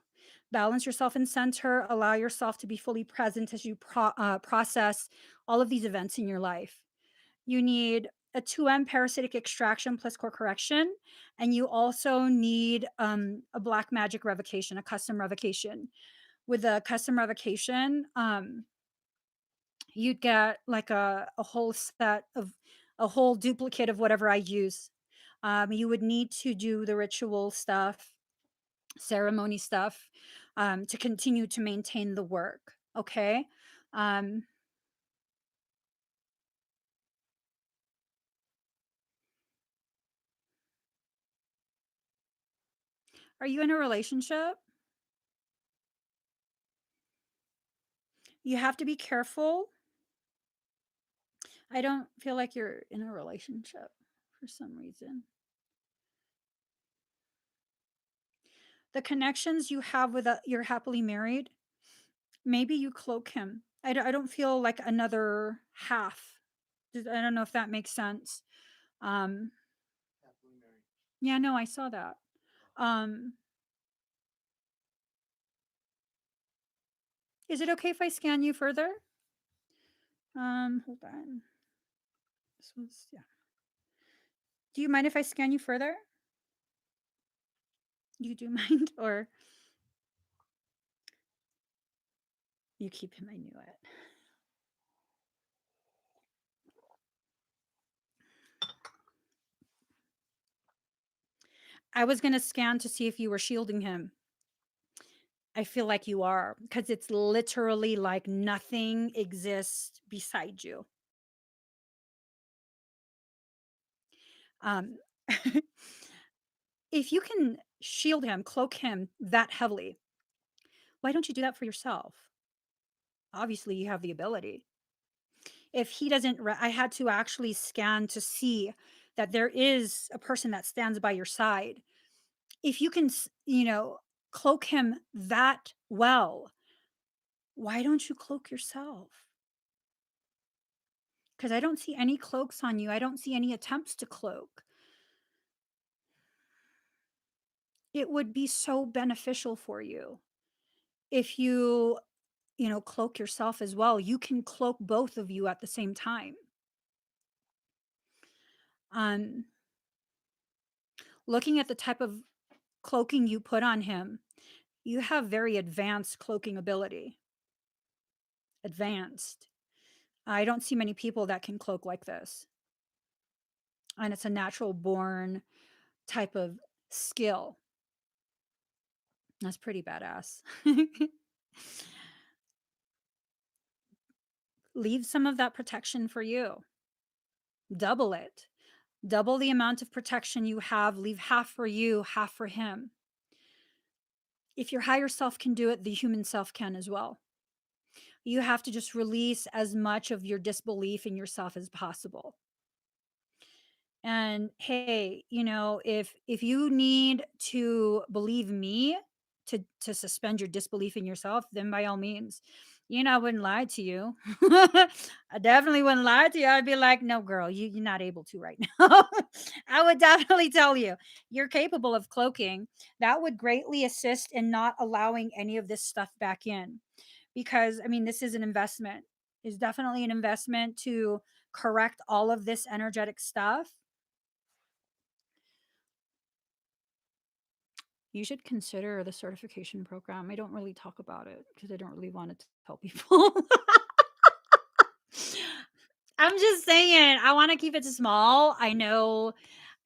Balance yourself in center. Allow yourself to be fully present as you process all of these events in your life. You need a 2M parasitic extraction plus core correction, and you also need a black magic revocation, a custom revocation. With a custom revocation, you'd get like a whole set of a whole duplicate of whatever I use. You would need to do the ritual stuff, ceremony stuff, to continue to maintain the work. Okay. Um, are you in a relationship? You have to be careful. I don't feel like you're in a relationship for some reason. The connections you have with you're happily married, maybe you cloak him. I don't feel like another half. I don't know if that makes sense. Um, Happily married. yeah, no, I saw that. Um, is it okay if I scan you further? Hold on. This was, yeah. Do you mind if I scan you further? You do mind, or you keep him? I knew it. I was gonna scan to see if you were shielding him. I feel like you are, because it's literally like nothing exists beside you. Um, if you can shield him, cloak him that heavily, why don't you do that for yourself? Obviously, you have the ability. If he doesn't, I had to actually scan to see that there is a person that stands by your side. If you can, cloak him that well, why don't you cloak yourself? Because I don't see any cloaks on you. I don't see any attempts to cloak. It would be so beneficial for you if you cloak yourself as well. You can cloak both of you at the same time. Um, looking at the type of cloaking you put on him, you have very advanced cloaking ability. Advanced. I don't see many people that can cloak like this. And it's a natural born type of skill. That's pretty badass. Leave some of that protection for you. Double it. Double the amount of protection you have. Leave half for you, half for him. If your higher self can do it, the human self can as well. You have to just release as much of your disbelief in yourself as possible. And hey, if you need to believe me to suspend your disbelief in yourself, then by all means. I wouldn't lie to you. I definitely wouldn't lie to you. I'd be like, no, girl, you're not able to right now. I would definitely tell you you're capable of cloaking. That would greatly assist in not allowing any of this stuff back in. Because I mean, this is an investment. It's definitely an investment to correct all of this energetic stuff. You should consider the certification program. I don't really talk about it because I don't really want to tell people. I'm just saying, I want to keep it small. I know,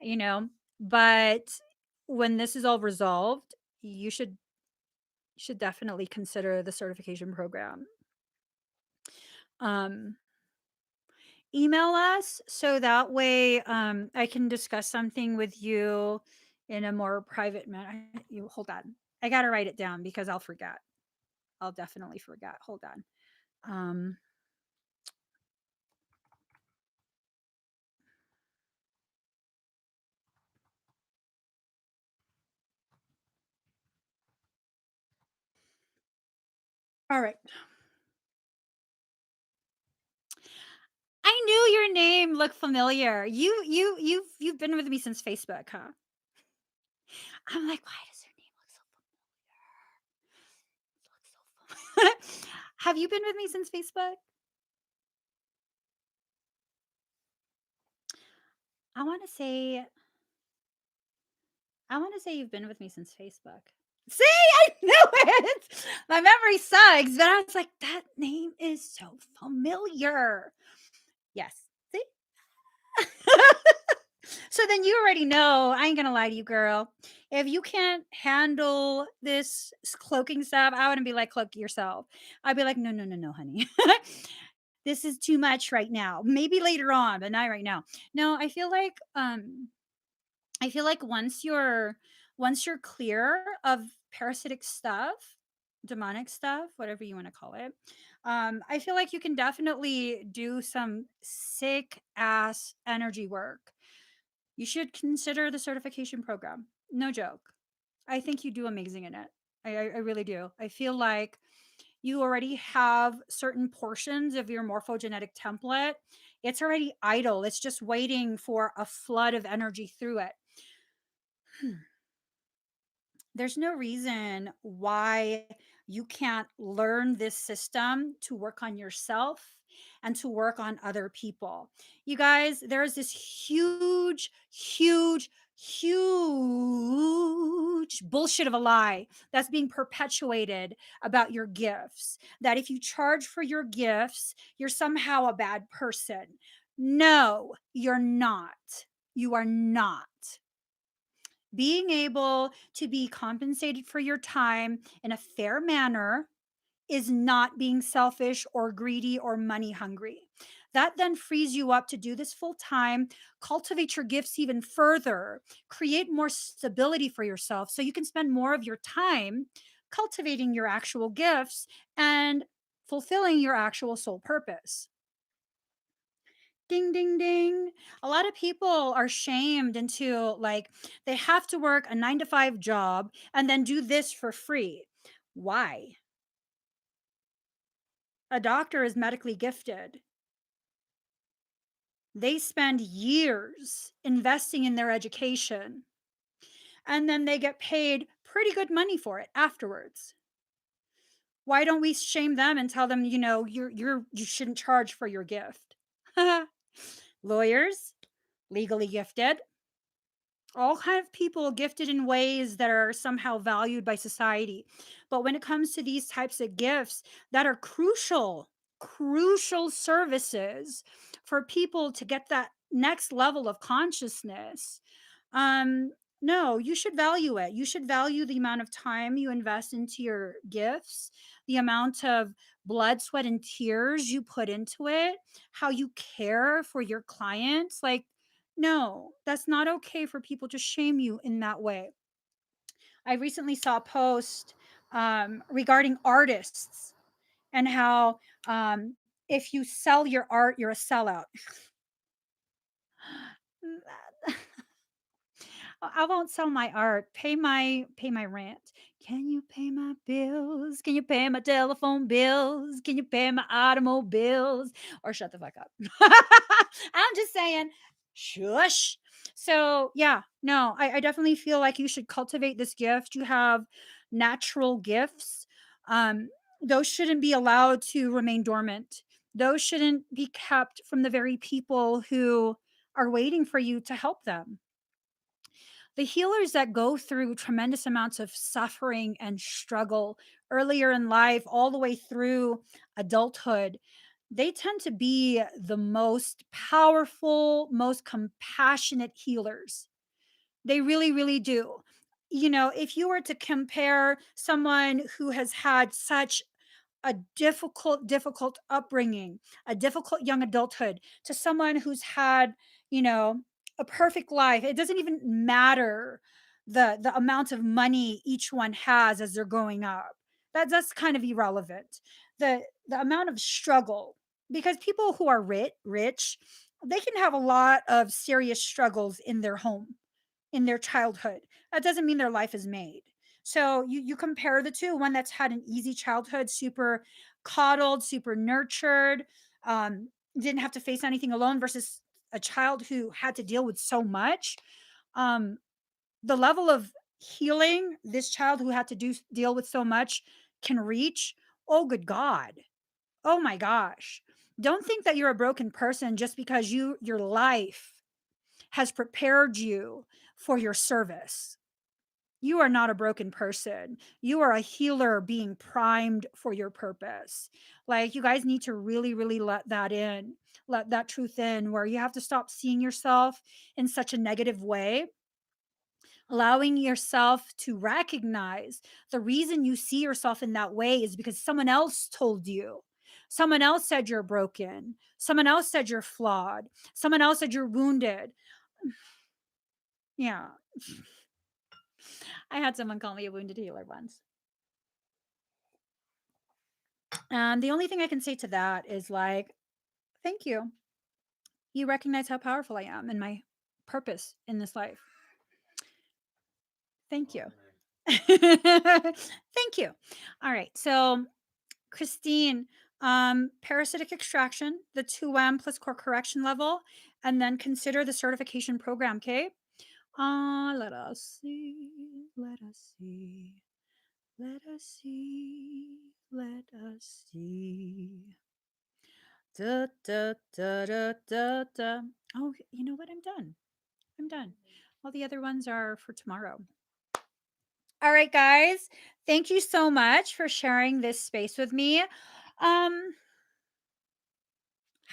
you know, but when this is all resolved, you should definitely consider the certification program. Um, email us so that way I can discuss something with you in a more private manner. You hold on. I got to write it down because I'll forget. I'll definitely forget. Hold on. Um, all right. I knew your name looked familiar. You've been with me since Facebook, huh? I'm like, why does her name look so familiar? It looks so familiar. Have you been with me since Facebook? I want to say I want to say you've been with me since Facebook. See, I knew it. My memory sucks, but I was like, that name is so familiar. Yes. See? So then you already know. I ain't gonna lie to you, girl. If you can't handle this cloaking stuff, I wouldn't be like, cloak yourself. I'd be like, no, no, no, no, honey. This is too much right now. Maybe later on, but not right now. No, I feel like once you're clear of parasitic stuff, demonic stuff, whatever you want to call it, I feel like you can definitely do some sick ass energy work. You should consider the certification program. No joke. I think you do amazing in it. I really do. I feel like you already have certain portions of your morphogenetic template. It's already idle. It's just waiting for a flood of energy through it. There's no reason why you can't learn this system to work on yourself and to work on other people. You guys, there's this huge, huge, huge bullshit of a lie that's being perpetuated about your gifts. That if you charge for your gifts, you're somehow a bad person. No, you're not. You are not. Being able to be compensated for your time in a fair manner is not being selfish or greedy or money hungry. That then frees you up to do this full time, cultivate your gifts even further, create more stability for yourself so you can spend more of your time cultivating your actual gifts and fulfilling your actual soul purpose. Ding, ding, ding. A lot of people are shamed into like they have to work a 9 to 5 job and then do this for free. Why? A doctor is medically gifted. They spend years investing in their education and then they get paid pretty good money for it afterwards. Why don't we shame them and tell them, you shouldn't charge for your gift? Lawyers, legally gifted, all kind of people gifted in ways that are somehow valued by society. But when it comes to these types of gifts that are crucial services for people to get that next level of consciousness, um no, you should value it. You should value the amount of time you invest into your gifts, the amount of blood, sweat, and tears you put into it, how you care for your clients. Like, no, that's not okay for people to shame you in that way. I recently saw a post regarding artists and how if you sell your art, you're a sellout. I won't sell my art. Pay my rent. Can you pay my bills? Can you pay my telephone bills? Can you pay my automobiles? Or shut the fuck up. I'm just saying, shush. So yeah, no, I definitely feel like you should cultivate this gift. You have natural gifts. Um, those shouldn't be allowed to remain dormant. Those shouldn't be kept from the very people who are waiting for you to help them. The healers that go through tremendous amounts of suffering and struggle earlier in life, all the way through adulthood, they tend to be the most powerful, most compassionate healers. They really, really do. If you were to compare someone who has had such a difficult upbringing, a difficult young adulthood, to someone who's had, you know, a perfect life. It doesn't even matter the amount of money each one has as they're growing up. That's kind of irrelevant. The amount of struggle, because people who are rich, they can have a lot of serious struggles in their home, in their childhood. That doesn't mean their life is made. So you compare the two, one that's had an easy childhood, super coddled, super nurtured, didn't have to face anything alone, versus a child who had to deal with so much. Um, the level of healing this child who had to deal with so much can reach, oh good God. Oh my gosh. Don't think that you're a broken person just because your life has prepared you for your service. You are not a broken person. You are a healer being primed for your purpose. Like, you guys need to really, really let that in, let that truth in, where you have to stop seeing yourself in such a negative way, allowing yourself to recognize the reason you see yourself in that way is because someone else told you. Someone else said you're broken. Someone else said you're flawed. Someone else said you're wounded. Yeah. I had someone call me a wounded healer once. And the only thing I can say to that is like, thank you. You recognize how powerful I am and my purpose in this life. Thank you. Thank you. All right. So, Christine, parasitic extraction, the 2M plus core correction level, and then consider the certification program. Okay. Let us see. Let us see. Let us see. Let us see. Da, da, da, da, da, da. Oh, you know what? I'm done. I'm done. All the other ones are for tomorrow. All right, guys. Thank you so much for sharing this space with me. How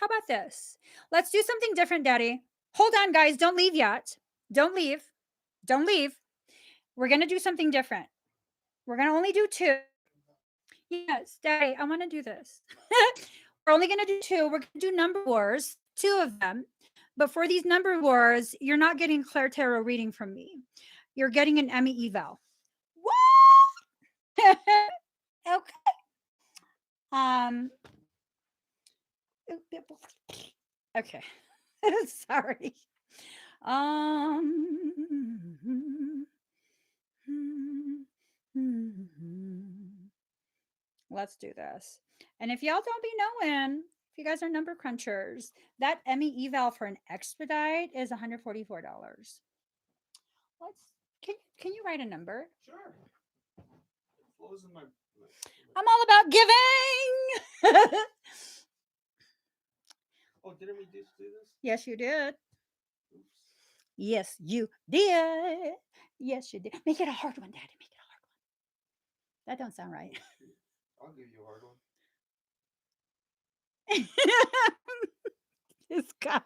about this? Let's do something different, Daddy. Hold on, guys. Don't leave yet. Don't leave. Don't leave. We're going to do something different. We're going to only do 2. Yes, Daddy, I want to do this. We're only going to do 2. We're going to do number wars, 2 of them. But for these number wars, you're not getting Claire Tarot reading from me. You're getting an Emmy eval. What? Okay. Okay. Sorry. Let's do this. And if y'all don't be knowing, if you guys are number crunchers, that Emmy eval for an expedite is $144. Let's can you write a number? Sure. It flows in my. I'm all about giving. Oh, didn't we just do this? Yes, you did. Oops. Yes, you did. Yes, you did. Make it a hard one, Daddy. Make it a hard one. That don't sound right. I'll give you a hard one. This guy.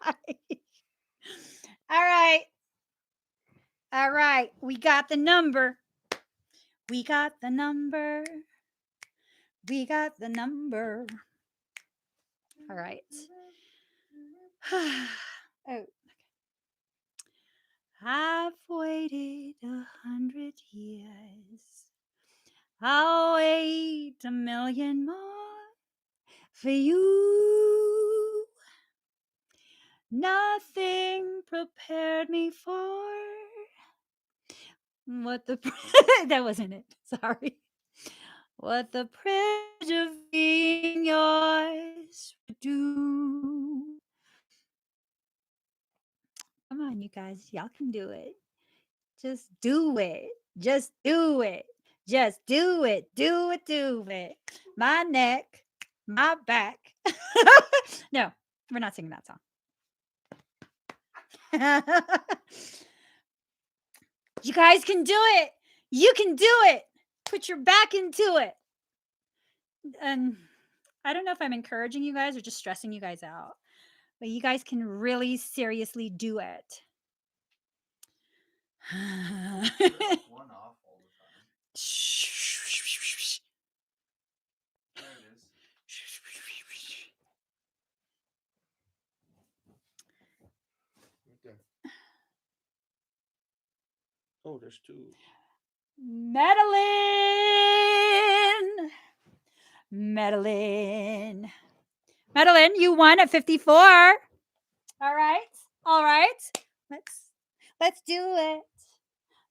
All right. All right. We got the number. We got the number. We got the number. All right. Oh, okay. I've waited 100 years. I'll wait 1,000,000 more for you. Nothing prepared me for what the that wasn't it. Sorry. What the privilege of being yours would do. Come on, you guys. Y'all can do it. Just do it. Just do it. Just do it. Do it. Do it. My neck, my back. No, we're not singing that song. You guys can do it. You can do it. Put your back into it. And I don't know if I'm encouraging you guys or just stressing you guys out, but you guys can really seriously do it. One off all the time. There it is. Right there. Oh, there's 2. Madeline. Madeline. Madeline, you won at 54. All right. All right. Let's do it.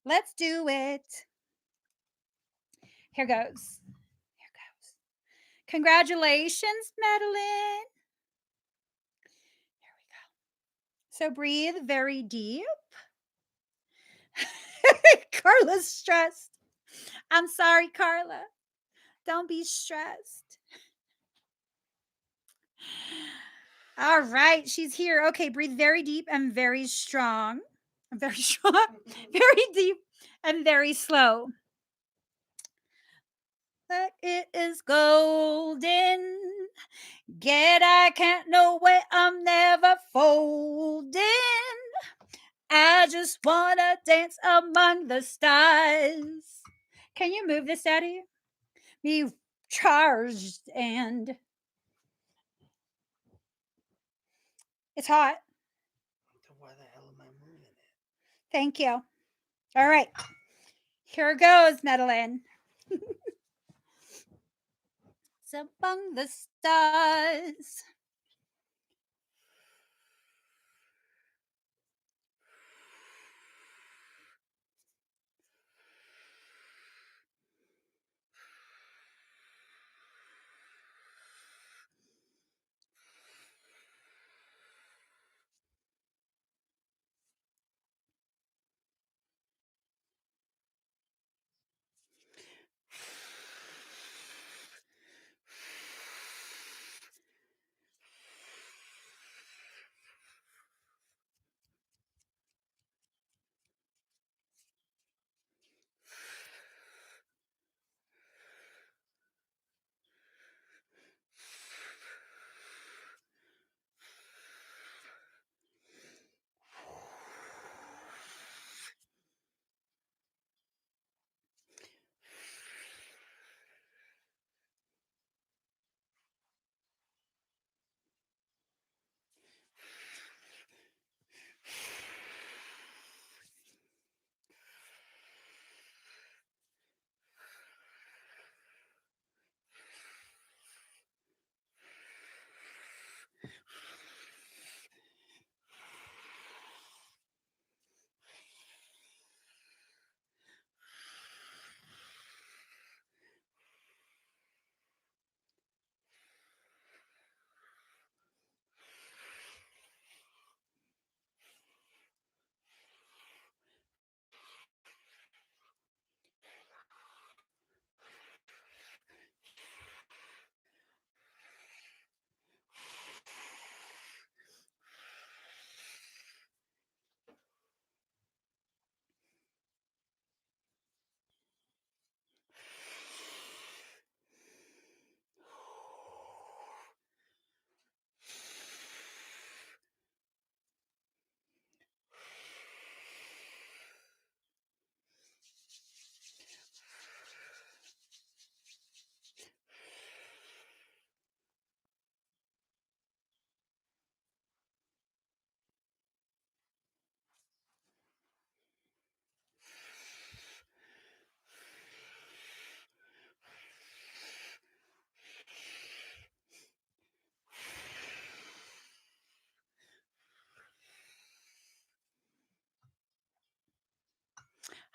Let's do it. Here goes. Here goes. Congratulations, Madeline. Here we go. So breathe very deep. Carla's stressed. I'm sorry, Carla. Don't be stressed. All right, she's here. Okay, breathe very deep and very strong. Very strong, very deep and very slow. But it is golden. Get I can't know where I'm never folding. I just wanna dance among the stars. Can you move this, Daddy? Be charged and it's hot. So why the hell am I moving it? Thank you. All right. Here goes, Madeline. It's among the stars.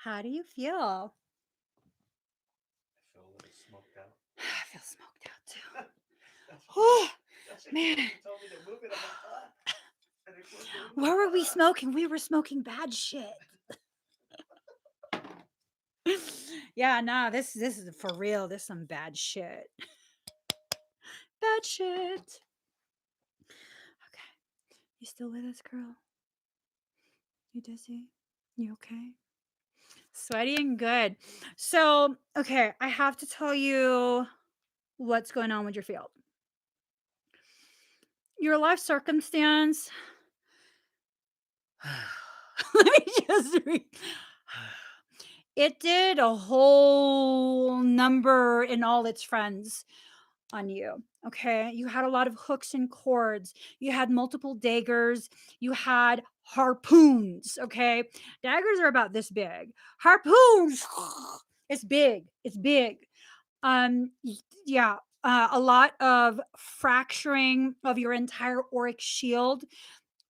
How do you feel? I feel a little smoked out. I feel smoked out too. That's Oh, that's man. You told me to move it. I'm like, and it was moving. What were we smoking? We were smoking bad shit. Yeah, nah, this is for real. This is some bad shit. Bad shit. Okay. You still with us, girl? You dizzy? You okay? Sweaty and good. So, okay, I have to tell you what's going on with your field. Your life circumstance. Let me just read. It did a whole number in all its friends on you. Okay. You had a lot of hooks and cords. You had multiple daggers. You had harpoons. Okay. Daggers are about this big. Harpoons. It's big. It's big. Yeah. A lot of fracturing of your entire auric shield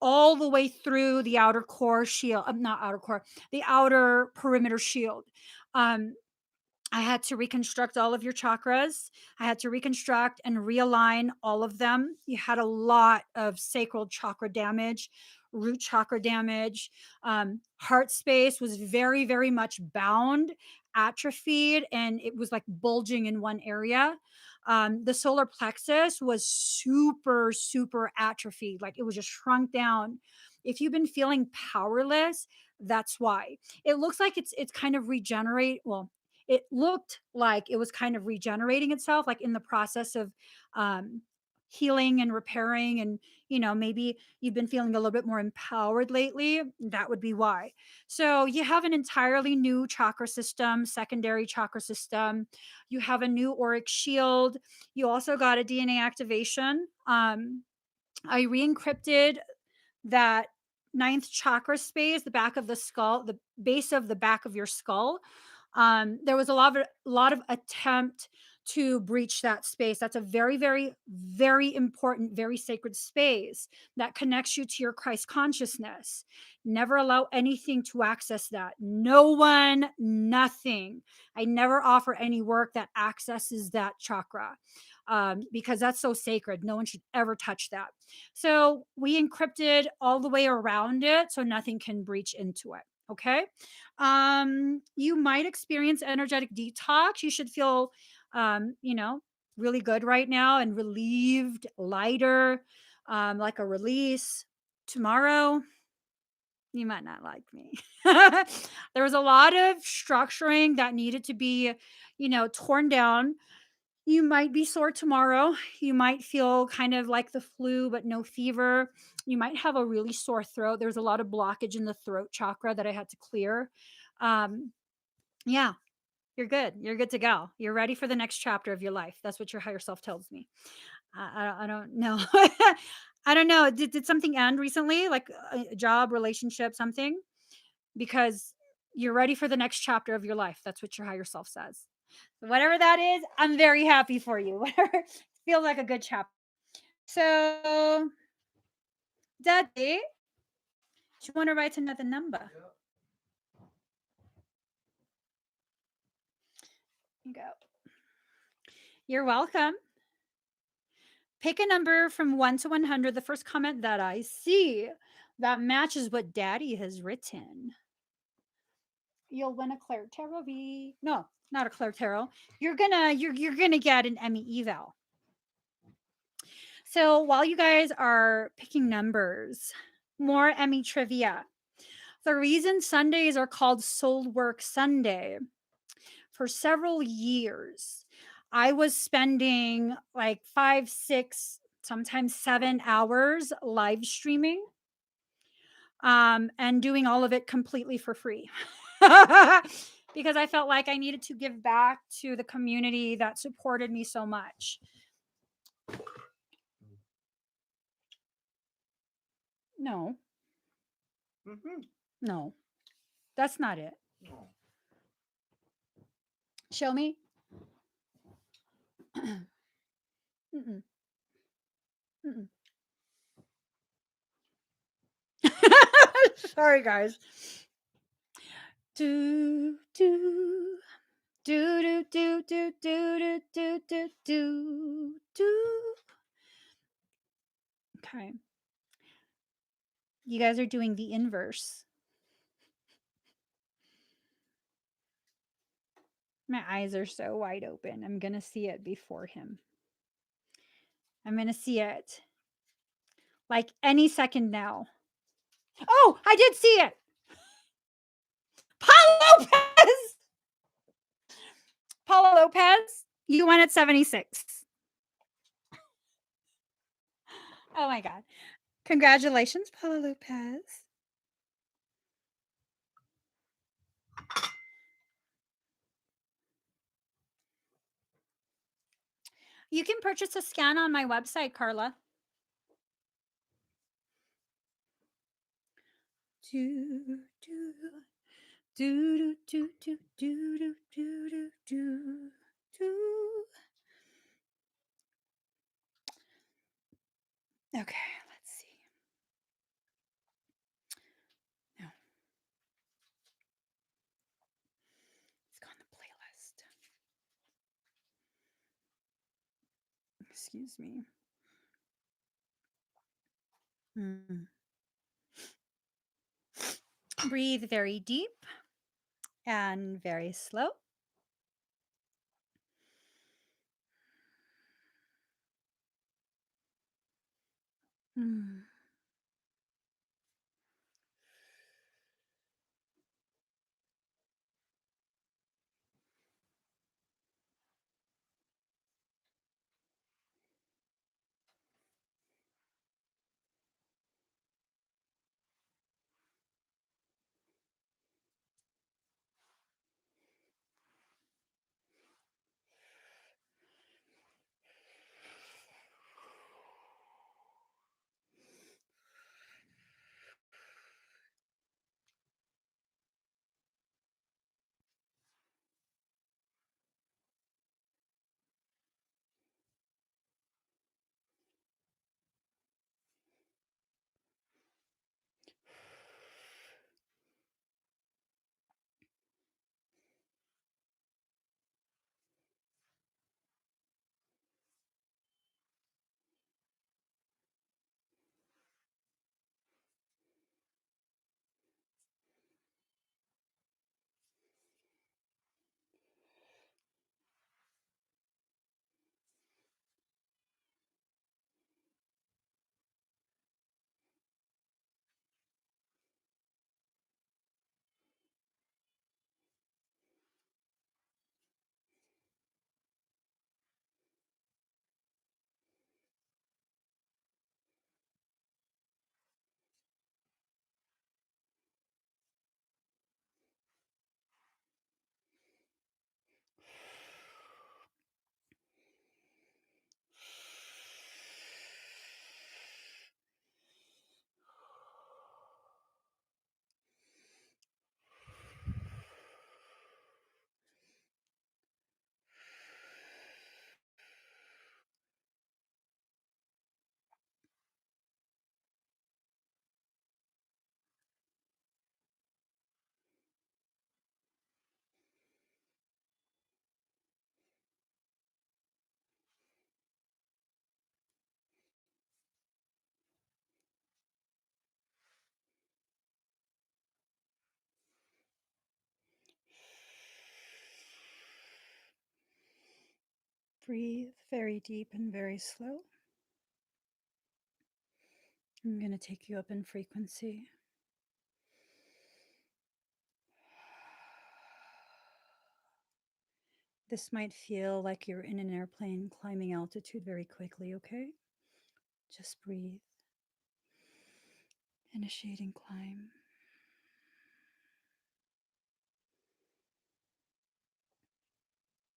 all the way through the outer core shield. Not outer core, the outer perimeter shield. Um, I had to reconstruct all of your chakras. I had to reconstruct and realign all of them. You had a lot of sacral chakra damage, root chakra damage. Heart space was very, very much bound, atrophied, and it was like bulging in one area. The solar plexus was super, super atrophied. Like it was just shrunk down. If you've been feeling powerless, that's why. It looks like it's kind of regenerate. Well, it looked like it was kind of regenerating itself, like in the process of um, healing and repairing. And, maybe you've been feeling a little bit more empowered lately. That would be why. So you have an entirely new chakra system, secondary chakra system. You have a new auric shield. You also got a DNA activation. I re-encrypted that ninth chakra space, the back of the skull, the base of the back of your skull. There was a lot of attempt to breach that space. That's a very, very, very important, very sacred space that connects you to your Christ consciousness. Never allow anything to access that. No one, nothing. I never offer any work that accesses that chakra, because that's so sacred. No one should ever touch that. So we encrypted all the way around it so nothing can breach into it. Okay. You might experience energetic detox. You should feel, um, you know, really good right now and relieved, lighter, like a release. Tomorrow, you might not like me. There was a lot of structuring that needed to be, torn down. You might be sore tomorrow. You might feel kind of like the flu, but no fever. You might have a really sore throat. There's a lot of blockage in the throat chakra that I had to clear. Um, yeah, you're good. You're good to go. You're ready for the next chapter of your life. That's what your higher self tells me. I don't know. I don't know. Did something end recently, like a job, relationship, something? Because you're ready for the next chapter of your life. That's what your higher self says. So whatever that is, I'm very happy for you. Whatever feels like a good chapter. So, Daddy, do you want to write another number? Yeah. You go. You're welcome. Pick a number from 1 to 100, the first comment that I see that matches what Daddy has written. You'll win a Claire Tarot V. No, not a Claire Tarot. You're gonna get an Emmy eval. So while you guys are picking numbers, more Emmy trivia. The reason Sundays are called SoulWork Sunday, for several years, I was spending like 5, 6, sometimes 7 hours live streaming, and doing all of it completely for free. Because I felt like I needed to give back to the community that supported me so much. No, Mm-hmm. no, that's not it. No. Show me. Mm-mm, mm-mm. Sorry, guys. Do do do do do do do do do do do. Okay, you guys are doing the inverse. My eyes are so wide open. I'm gonna see it before him. I'm gonna see it like any second now. Oh, I did see it. Paul Lopez. Paula Lopez. You won at 76. Oh my god. Congratulations, Paula Lopez. You can purchase a scan on my website, Carla. Do, do, do, do, do, do, do, do, do, do, do. Okay, let's see. No. It's on the playlist. Excuse me. Mm. Breathe very deep and very slow. Mm. Breathe very deep and very slow. I'm going to take you up in frequency. This might feel like you're in an airplane climbing altitude very quickly, okay? Just breathe. Initiating climb.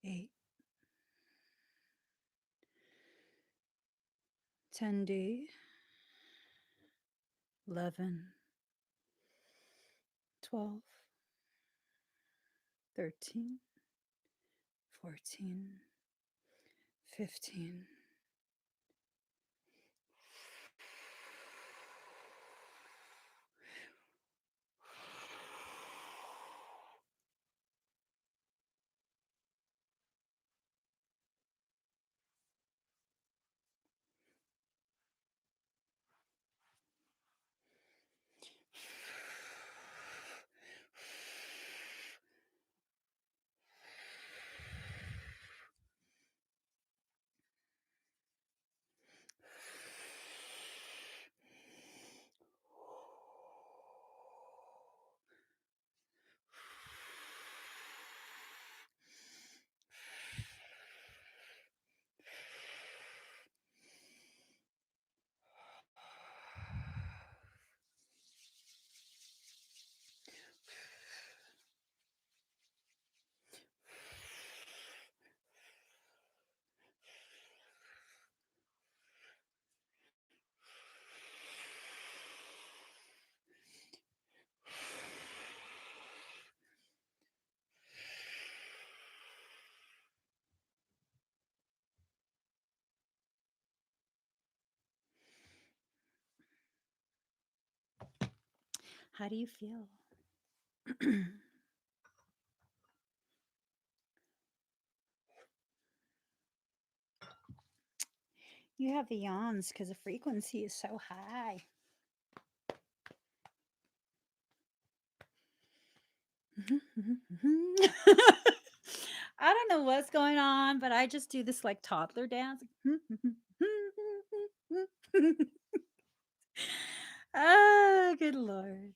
8. 10D. 11. 12. 13. 14. 15. How do you feel? You have the yawns because the frequency is so high. I don't know what's going on, but I just do this like toddler dance. Oh, good Lord.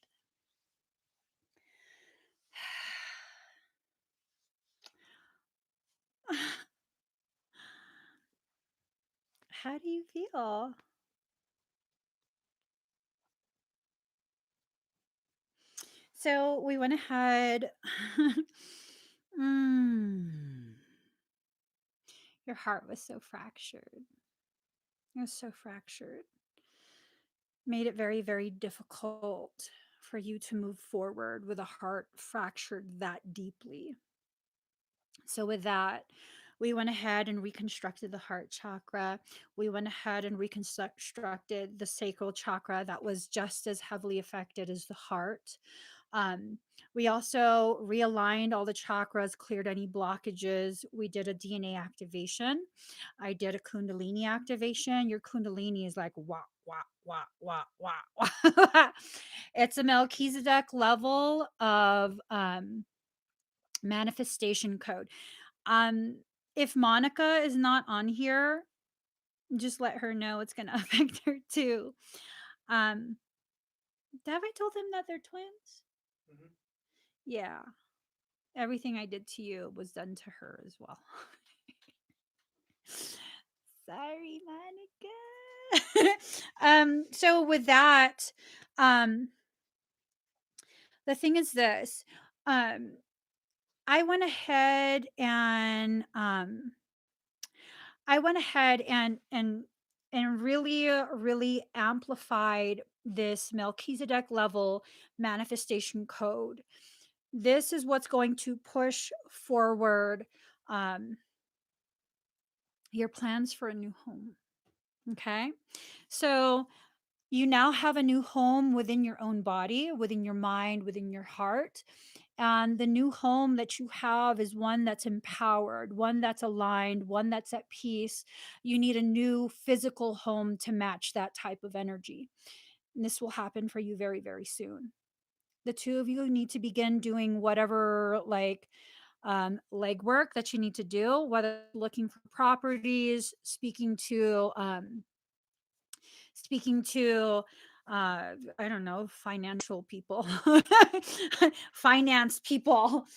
How do you feel? So we went ahead. mm, your heart was so fractured. It was so fractured. Made it very, very difficult for you to move forward with a heart fractured that deeply. So, with that, we went ahead and reconstructed the heart chakra. We went ahead and reconstructed the sacral chakra that was just as heavily affected as the heart. Um, we also realigned all the chakras, cleared any blockages. We did a DNA activation. I did a Kundalini activation. Your Kundalini is like wah, wah, wah, wah, wah, wah. It's a Melchizedek level of manifestation code. Um, if Monica is not on here, just let her know it's going to affect her too. Um, have I told them that they're twins? Mhm. Yeah. Everything I did to you was done to her as well. Sorry, Monica. So with that, um, the thing is this. Um, I went ahead and really amplified this Melchizedek level manifestation code. This is what's going to push forward um, your plans for a new home. Okay. So you now have a new home within your own body, within your mind, within your heart. And the new home that you have is one that's empowered, one that's aligned, one that's at peace. You need a new physical home to match that type of energy. And this will happen for you very, very soon. The two of you need to begin doing whatever, like, legwork that you need to do, whether looking for properties, speaking to I don't know, financial people, finance people,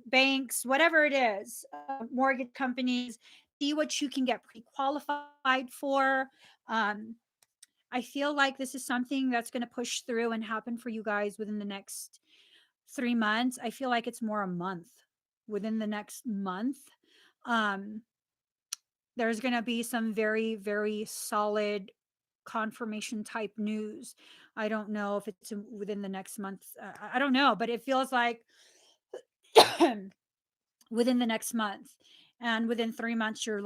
banks, whatever it is, mortgage companies. See what you can get pre-qualified for. um, I feel like this is something that's going to push through and happen for you guys within the next 3 months. I feel like it's more a month. Within the next month, um, there's going to be some very, very solid confirmation type news. I don't know if it's within the next month. I don't know, but it feels like within the next month. And within 3 months, your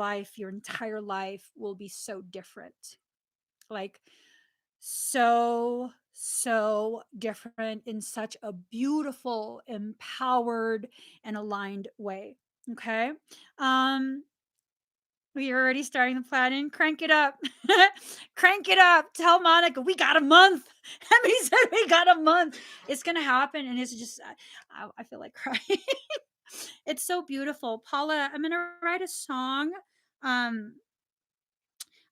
entire life will be so different. Like, so different in such a beautiful, empowered, and aligned way. Okay. Um, We're already starting the planning. Crank it up. Crank it up. Tell Monica we got a month. Emmy said we got a month. It's gonna happen, and it's just I feel like crying. It's so beautiful. Paula, I'm gonna write a song. Um,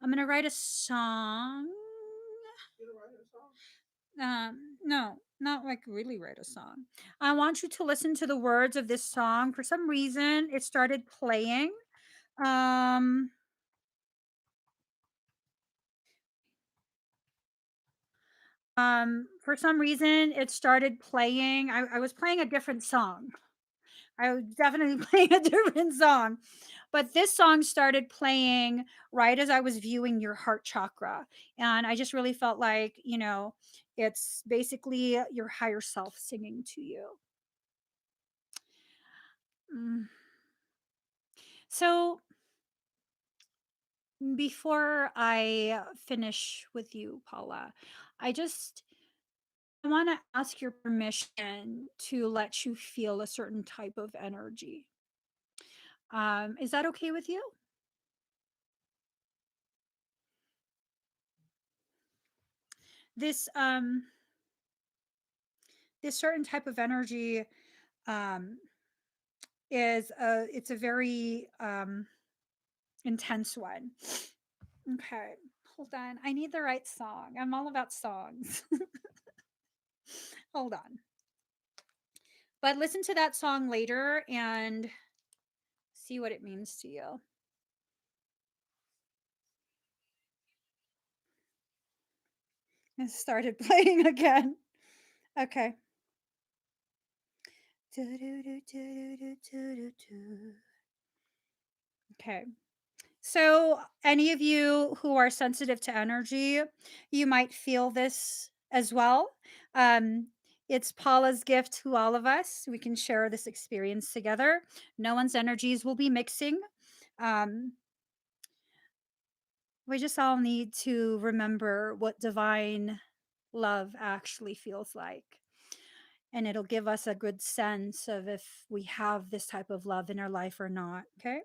I'm gonna write a song. You know, write a song. No, not like really write a song. I want you to listen to the words of this song. For some reason, it started playing. Um, for some reason, it started playing. I was playing a different song. I was definitely playing a different song. But this song started playing right as I was viewing your heart chakra. And I just really felt like, it's basically your higher self singing to you. Mm. So before I finish with you, Paula, I want to ask your permission to let you feel a certain type of energy. Is that okay with you? This this certain type of energy um, it's a very intense one. Okay, hold on. I need the right song. I'm all about songs. Hold on. But listen to that song later and see what it means to you. It started playing again. Okay. Okay. So, any of you who are sensitive to energy, you might feel this as well. Um, it's Paula's gift to all of us. We can share this experience together. No one's energies will be mixing. Um, we just all need to remember what divine love actually feels like. And it'll give us a good sense of if we have this type of love in our life or not. Okay.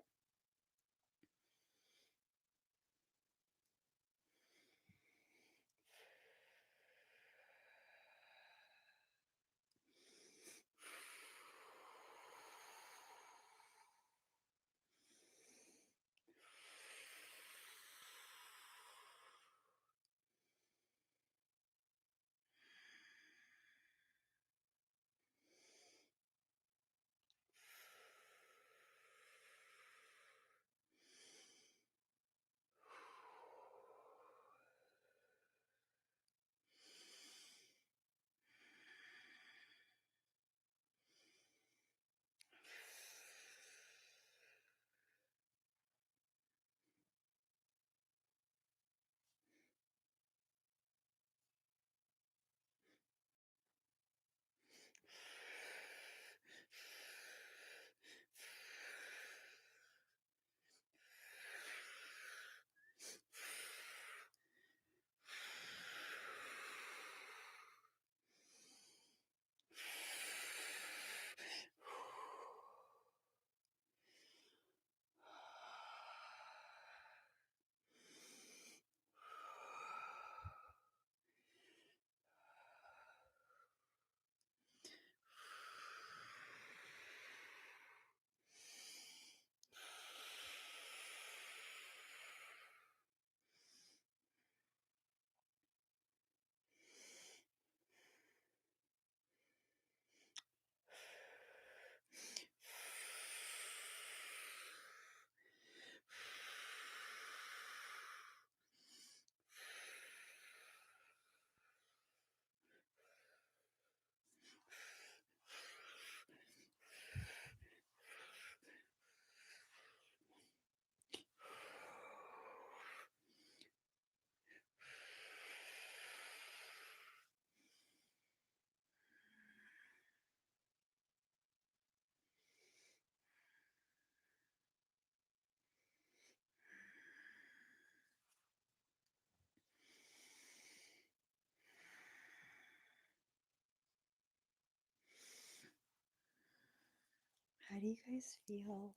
How do you guys feel?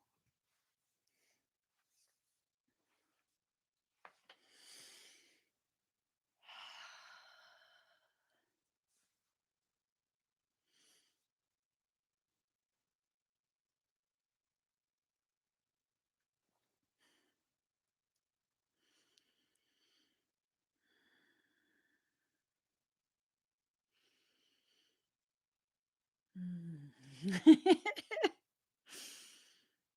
Mm.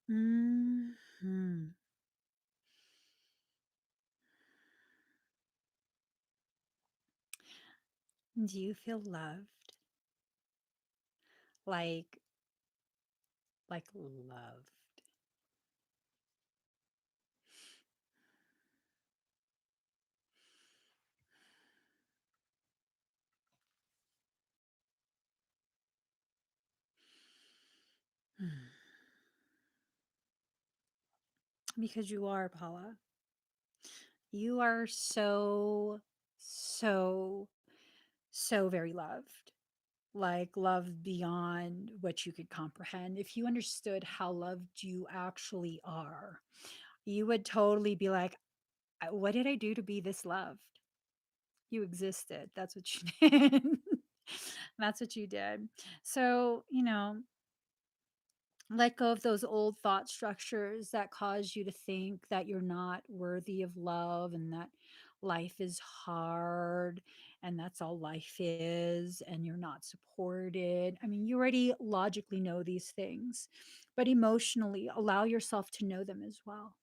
Mhm. Do you feel loved? Like loved? Because you are, Paula. You are so, so, so very loved. Like loved beyond what you could comprehend. If you understood how loved you actually are, you would totally be like, What did I do to be this loved?" You existed. That's what you did. That's what you did. So, let go of those old thought structures that cause you to think that you're not worthy of love and that life is hard and that's all life is, and you're not supported. I mean, you already logically know these things, but emotionally, allow yourself to know them as well.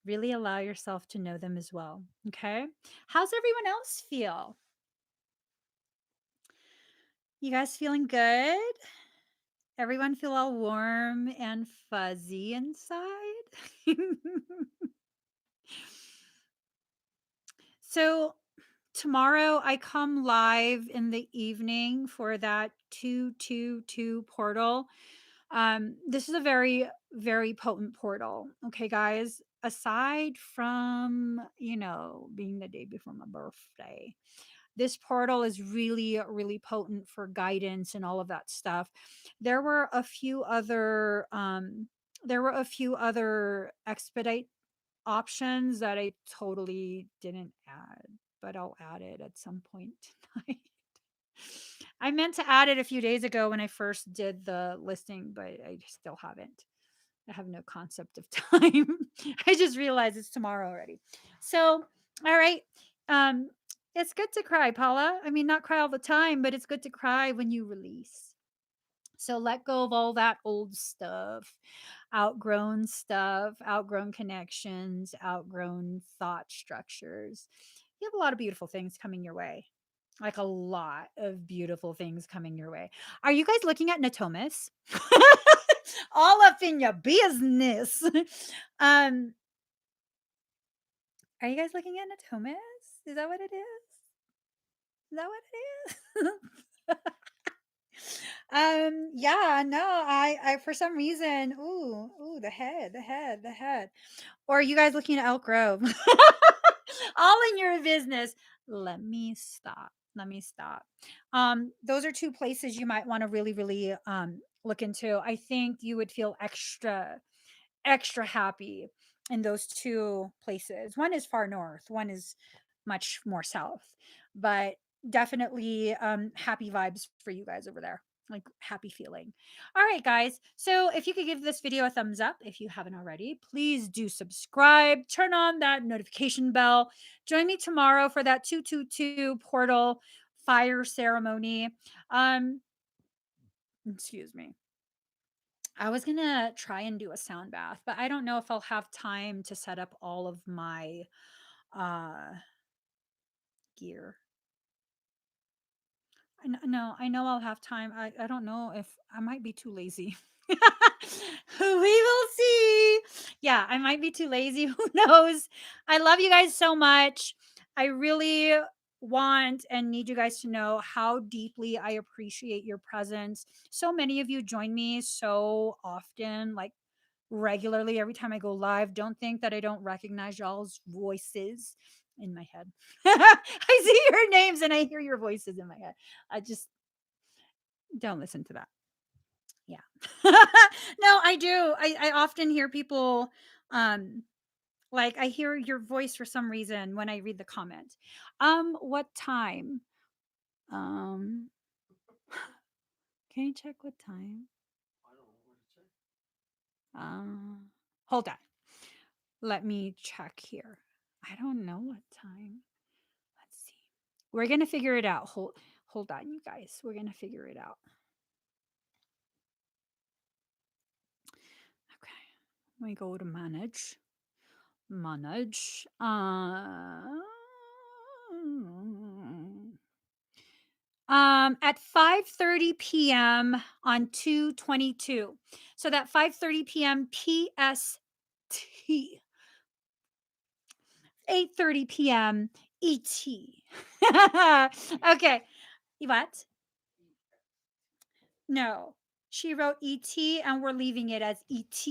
Really allow yourself to know them as well. Okay. How's everyone else feel? You guys feeling good? Everyone feel all warm and fuzzy inside? So, tomorrow I come live in the evening for that 222 portal. This is a very, very potent portal. Okay, guys. Aside from, being the day before my birthday, this portal is really, really potent for guidance and all of that stuff. There were a few other, expedite options that I totally didn't add, but I'll add it at some point tonight. I meant to add it a few days ago when I first did the listing, but I still haven't. I have no concept of time. I just realized it's tomorrow already. So, all right. Um, it's good to cry, Paula. I mean, not cry all the time, but it's good to cry when you release. So let go of all that old stuff, outgrown connections, outgrown thought structures. You have a lot of beautiful things coming your way. Like a lot of beautiful things coming your way. Are you guys looking at Natomas? All up in your business. um, are you guys looking at Natomas? Is that what it is? Is that what it is? Yeah, no, I for some reason, ooh, the head. Or are you guys looking at Elk Grove? All in your business. Let me stop. Let me stop. Those are two places you might want to really, really look into. I think you would feel extra happy in those two places. One is far north, one is much more south, but definitely happy vibes for you guys over there. Like happy feeling. All right, guys. So if you could give this video a thumbs up if you haven't already, please do subscribe, turn on that notification bell. Join me tomorrow for that 222 portal fire ceremony. Excuse me. I was gonna try and do a sound bath, but I don't know if I'll have time to set up all of my uh gear. No, I know I'll have time. I don't know if I might be too lazy. We will see. Yeah, I might be too lazy. Who knows? I love you guys so much. I really want and need you guys to know how deeply I appreciate your presence. So many of you join me so often, like regularly every time I go live. Don't think that I don't recognize y'all's voices in my head. I see your names and I hear your voices in my head. I just don't listen to that. Yeah. No, I do. I often hear people like I hear your voice for some reason when I read the comment. What time? Um can you check what time? I don't know where to check. Hold on. Let me check here. I don't know what time. Let's see. We're gonna figure it out. Hold on, you guys. We're gonna figure it out. Okay. Let me go to manage. Manage. At 5:30 p.m. on 222. So that 5:30 p.m. PST. 8:30 p.m. ET. Okay. What? No. She wrote ET and we're leaving it as ET.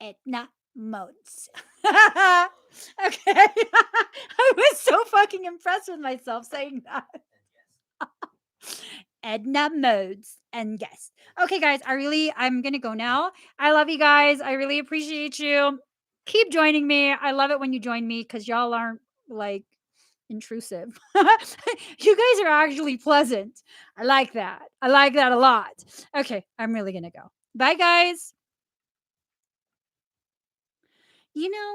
Edna Modes. Okay. I was so fucking impressed with myself saying that. Edna Modes and guest. Okay, guys, I'm gonna go now. I love you guys. I really appreciate you. Keep joining me. I love it when you join me because y'all aren't like intrusive. You guys are actually pleasant. I like that. I like that a lot. Okay, I'm really gonna go. Bye, guys. You know,